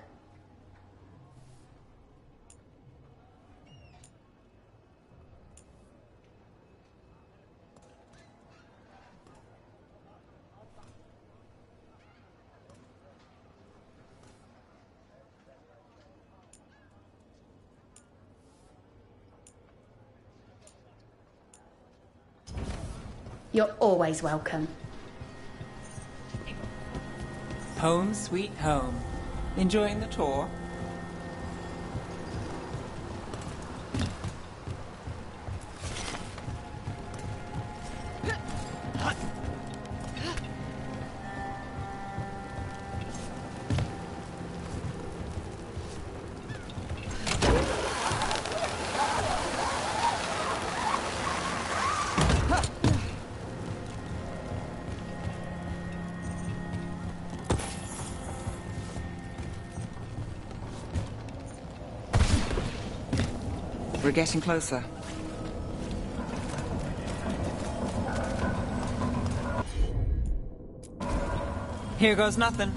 You're always welcome. Home sweet home. Enjoying the tour? We're getting closer. Here goes nothing.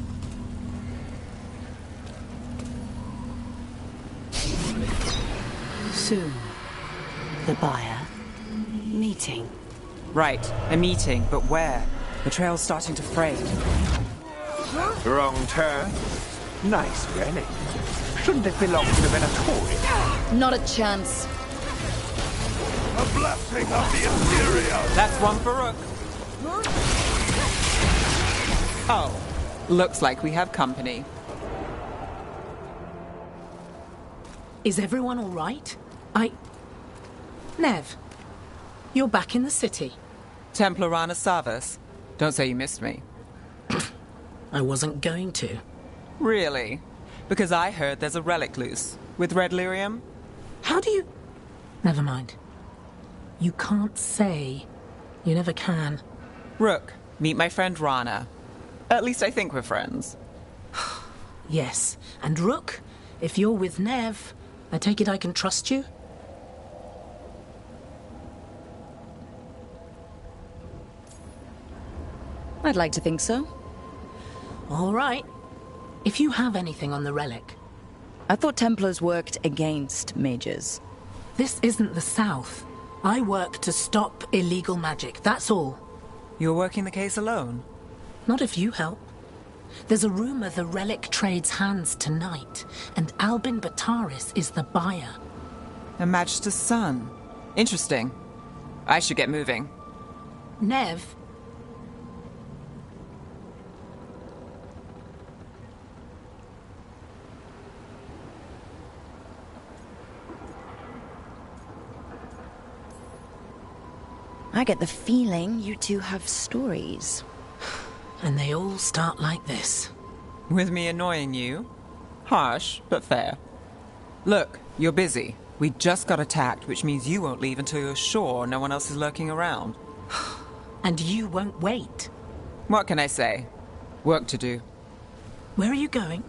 Soon, the buyer. Meeting. Right, a meeting, but where? The trail's starting to fray. Wrong turn. Nice relic. Shouldn't it belong to the Venatori? Not a chance. A blessing of the Imperium! That's one for Rook. Oh, looks like we have company. Is everyone all right? Nev, you're back in the city. Templarana Savas. Don't say you missed me. I wasn't going to. Really? Because I heard there's a relic loose. With red lyrium? How do you... Never mind. You can't say. You never can. Rook, meet my friend Rana. At least I think we're friends. Yes. And Rook, if you're with Nev, I take it I can trust you? I'd like to think so. All right. If you have anything on the relic. I thought Templars worked against mages. This isn't the South. I work to stop illegal magic, that's all. You're working the case alone? Not if you help. There's a rumor the relic trades hands tonight, and Albin Bataris is the buyer. A Magister's son. Interesting. I should get moving. Nev? I get the feeling you two have stories. And they all start like this. With me annoying you? Harsh, but fair. Look, you're busy. We just got attacked, which means you won't leave until you're sure no one else is lurking around. And you won't wait. What can I say? Work to do. Where are you going?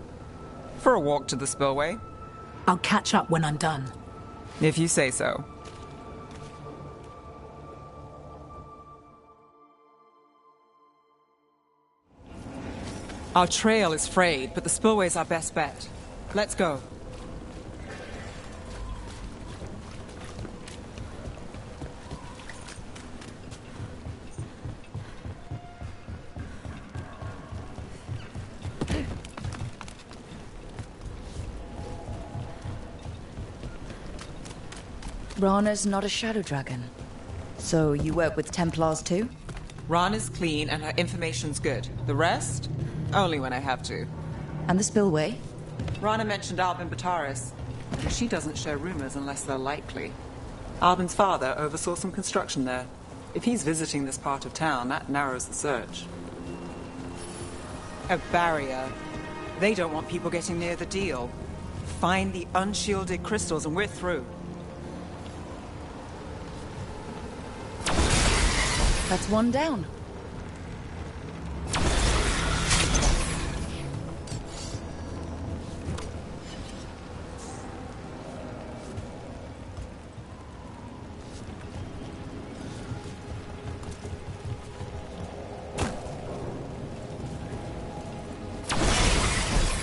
For a walk to the spillway. I'll catch up when I'm done. If you say so. Our trail is frayed, but the spillway's our best bet. Let's go. Rana's not a shadow dragon. So you work with Templars too? Ran is clean and her information's good. The rest? Only when I have to. And the spillway? Rana mentioned Albin Bataris. She doesn't share rumors unless they're likely. Albin's father oversaw some construction there. If he's visiting this part of town, that narrows the search. A barrier. They don't want people getting near the deal. Find the unshielded crystals and we're through. That's one down.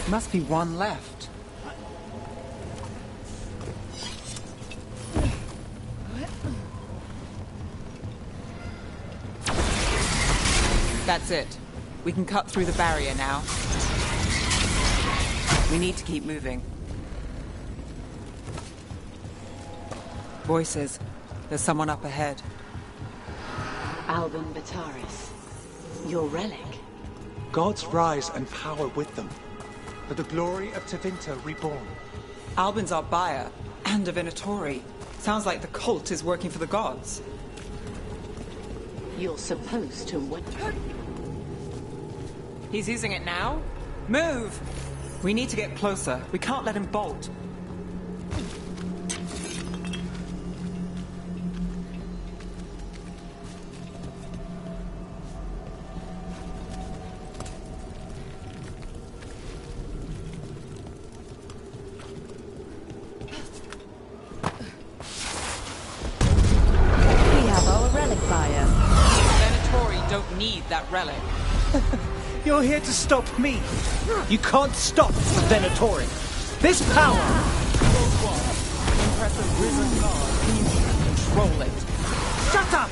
Must be one left. That's it. We can cut through the barrier now. We need to keep moving. Voices. There's someone up ahead. Albin Bataris. Your relic. Gods rise and power with them. For the glory of Tevinter reborn. Albin's our buyer, and a Venatori. Sounds like the cult is working for the gods. You're supposed to what? He's using it now? Move! We need to get closer. We can't let him bolt. That relic. You're here to stop me. You can't stop the Venatori. This power! Impressive risen god. You control it. Shut up!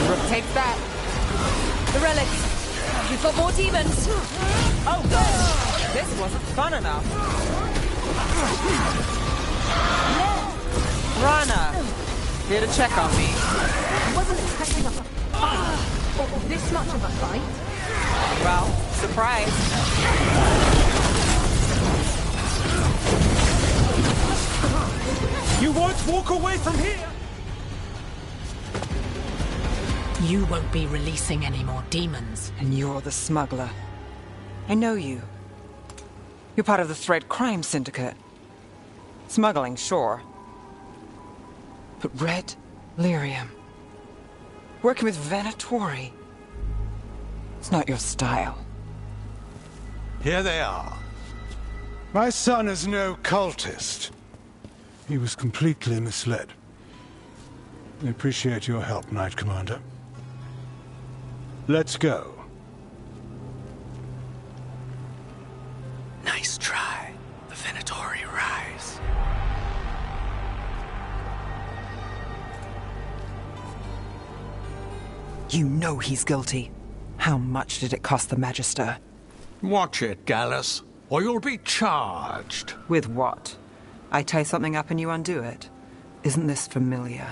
Rook takes that. The relics. We've got more demons. Oh god! This wasn't fun enough. Rana! Here to check on me. I wasn't expecting a fight. Or this much of a fight. Well, surprise. You won't walk away from here! You won't be releasing any more demons. And you're the smuggler. I know you. You're part of the Thread Crime Syndicate. Smuggling, sure. But red lyrium. Working with Venatori. It's not your style. Here they are. My son is no cultist. He was completely misled. I appreciate your help, Knight Commander. Let's go. Nice try. The Venatori rise. You know he's guilty. How much did it cost the Magister? Watch it, Gallus, or you'll be charged. With what? I tie something up and you undo it. Isn't this familiar?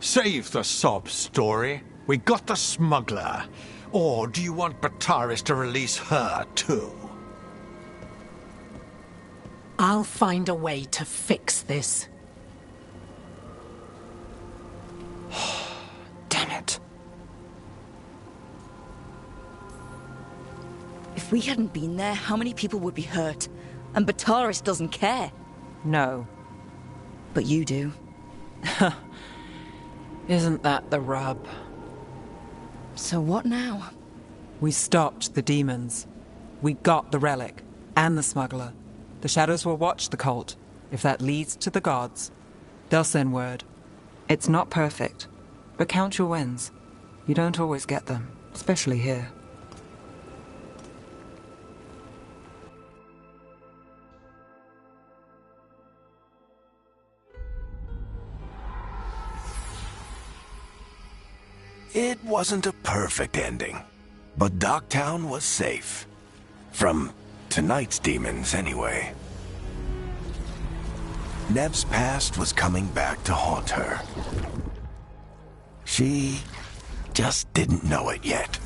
Save the sob story. We got the smuggler. Or do you want Bataris to release her, too? I'll find a way to fix this. Damn it. If we hadn't been there, how many people would be hurt? And Bataris doesn't care. No. But you do. Isn't that the rub? So what now? We stopped the demons. We got the relic. And the smuggler. The shadows will watch the cult. If that leads to the gods, they'll send word. It's not perfect. But count your wins. You don't always get them. Especially here. It wasn't a perfect ending, but Docktown was safe. From tonight's demons, anyway. Nev's past was coming back to haunt her. She just didn't know it yet.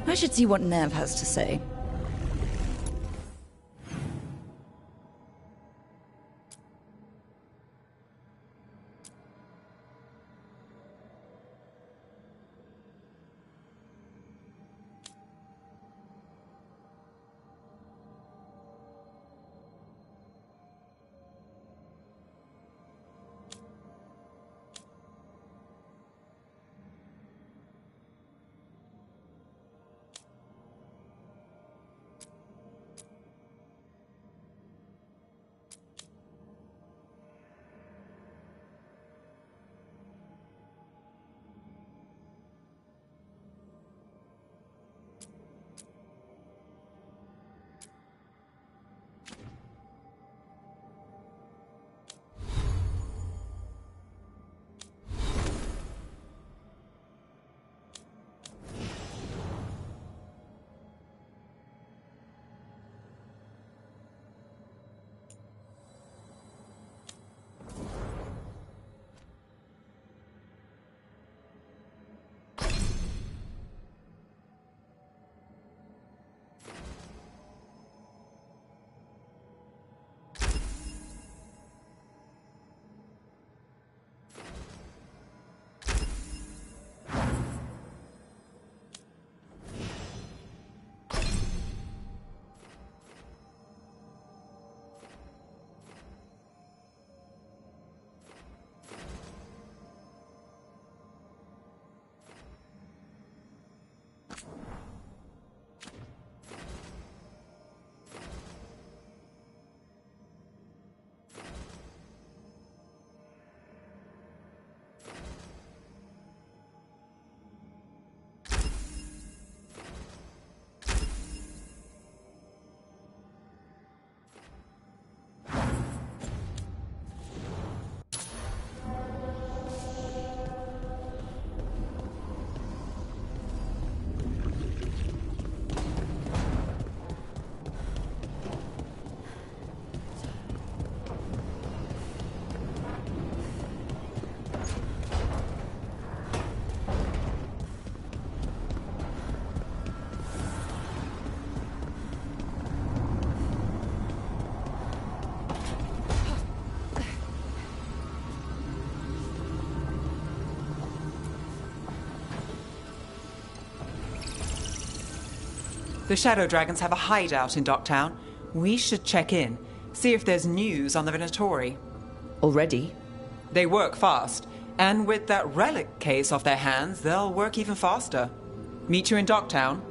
I should see what Nev has to say. The Shadow Dragons have a hideout in Docktown. We should check in, see if there's news on the Venatori. Already? They work fast, and with that relic case off their hands, they'll work even faster. Meet you in Docktown.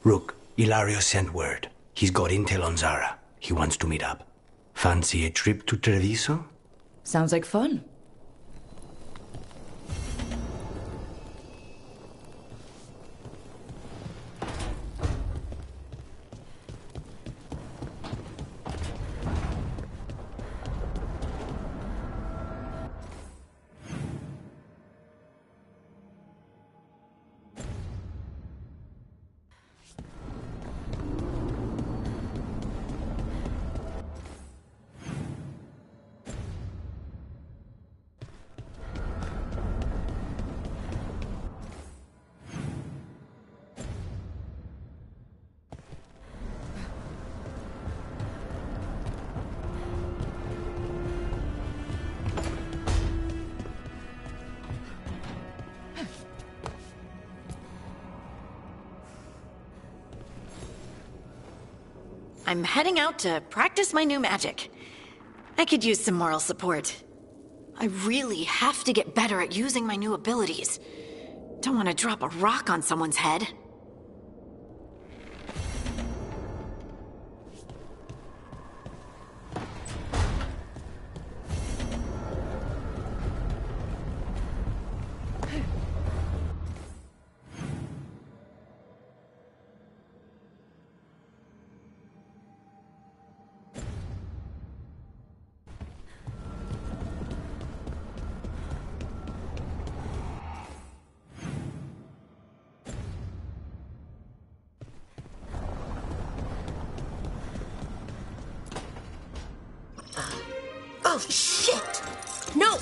Rook, Ilario sent word. He's got intel on Zara. He wants to meet up. Fancy a trip to Treviso? Sounds like fun. I'm heading out to practice my new magic. I could use some moral support. I really have to get better at using my new abilities. Don't want to drop a rock on someone's head. Oh, shit! No!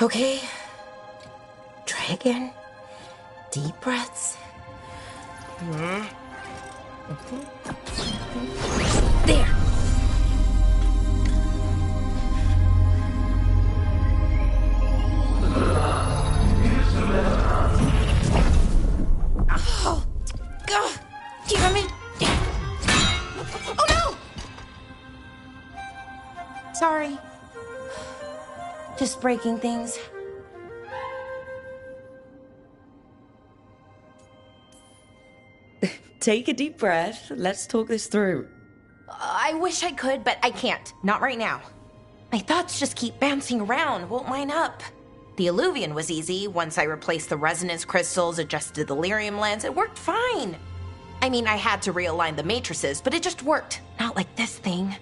Okay. Try again. Deep breaths. There! Oh! God! Do you hear me? Oh no! Sorry. Just breaking things. Take a deep breath. Let's talk this through. I wish I could, but I can't. Not right now. My thoughts just keep bouncing around, won't line up. The Illuvian was easy. Once I replaced the resonance crystals, adjusted the lyrium lens, it worked fine. I mean, I had to realign the matrices, but it just worked. Not like this thing.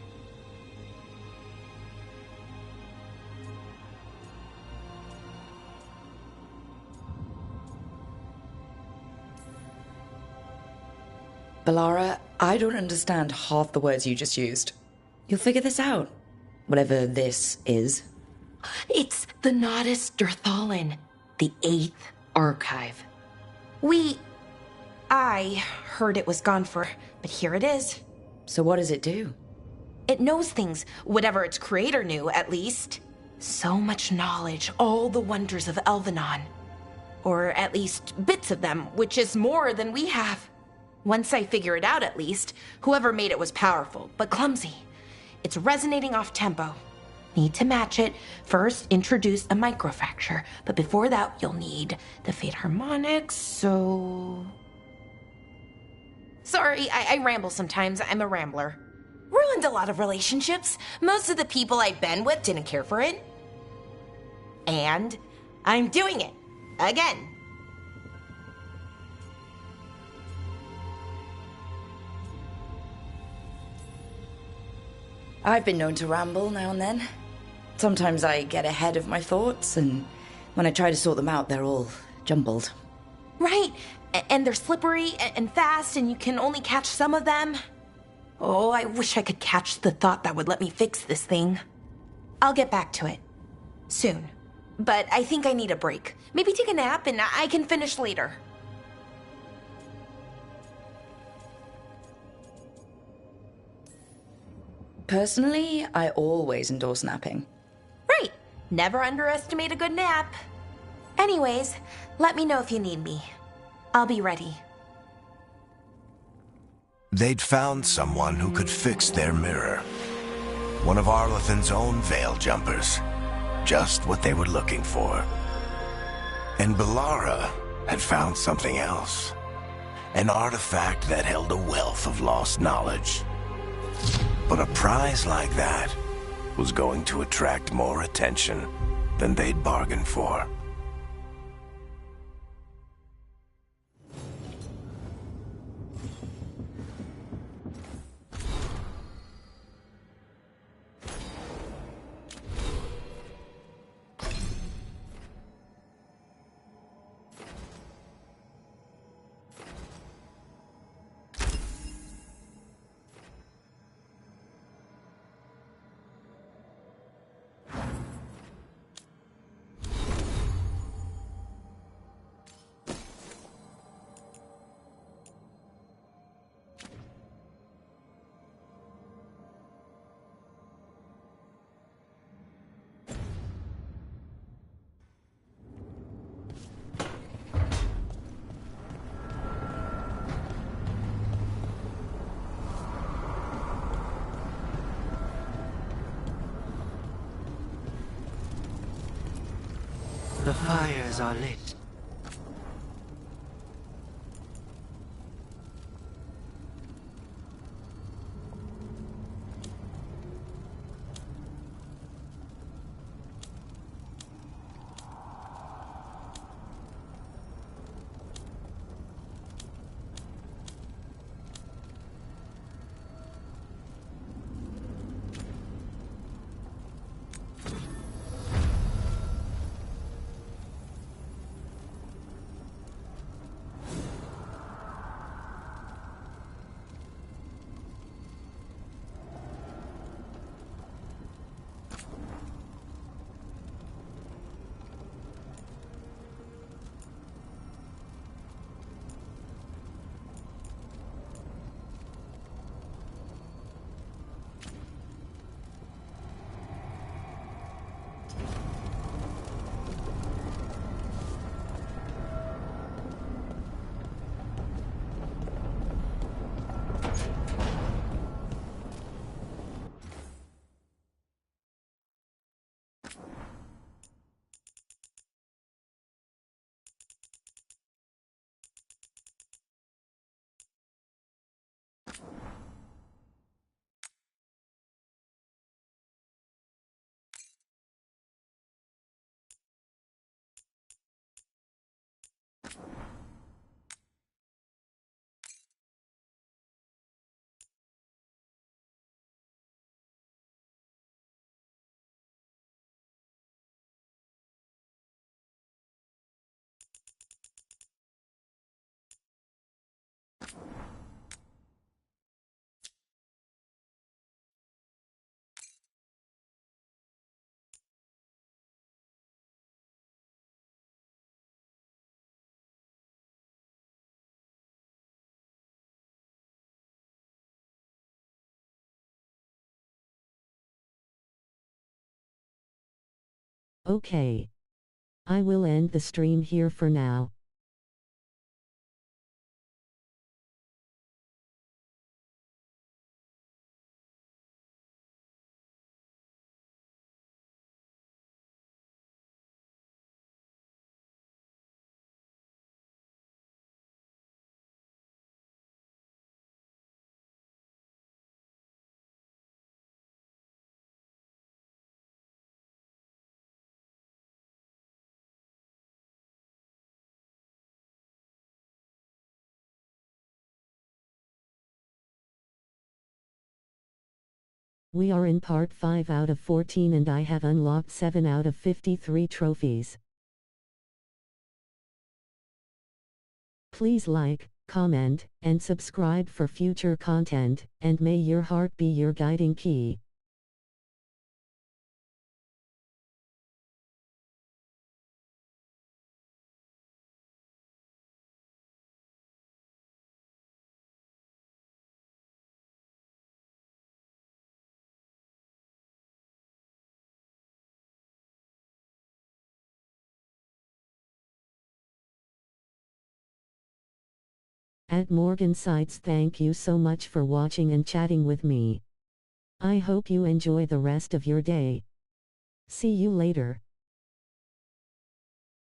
Balara, I don't understand half the words you just used. You'll figure this out. Whatever this is. It's the Nodus Dirthalin, the 8th archive. I heard it was gone for, but here it is. So what does it do? It knows things, whatever its creator knew, at least. So much knowledge, all the wonders of Elvenon. Or at least bits of them, which is more than we have. Once I figure it out, at least, whoever made it was powerful, but clumsy. It's resonating off tempo. Need to match it. First, introduce a microfracture, but before that, you'll need the Fate harmonics, so... Sorry, I ramble sometimes. I'm a rambler. Ruined a lot of relationships. Most of the people I've been with didn't care for it. And I'm doing it. Again. I've been known to ramble now and then. Sometimes I get ahead of my thoughts, and when I try to sort them out, they're all jumbled. Right, and they're slippery and fast, and you can only catch some of them. Oh, I wish I could catch the thought that would let me fix this thing. I'll get back to it. Soon. But I think I need a break. Maybe take a nap, and I can finish later. Personally, I always endorse napping. Right. Never underestimate a good nap. Anyways, let me know if you need me. I'll be ready. They'd found someone who could fix their mirror. One of Arlathan's own veil jumpers. Just what they were looking for. And Balara had found something else. An artifact that held a wealth of lost knowledge. But a prize like that was going to attract more attention than they'd bargained for. The fires are lit. Okay. I will end the stream here for now. We are in part 5 out of 14 and I have unlocked 7 out of 53 trophies. Please like, comment, and subscribe for future content, and may your heart be your guiding key. At Morgan Sites, thank you so much for watching and chatting with me. I hope you enjoy the rest of your day. See you later.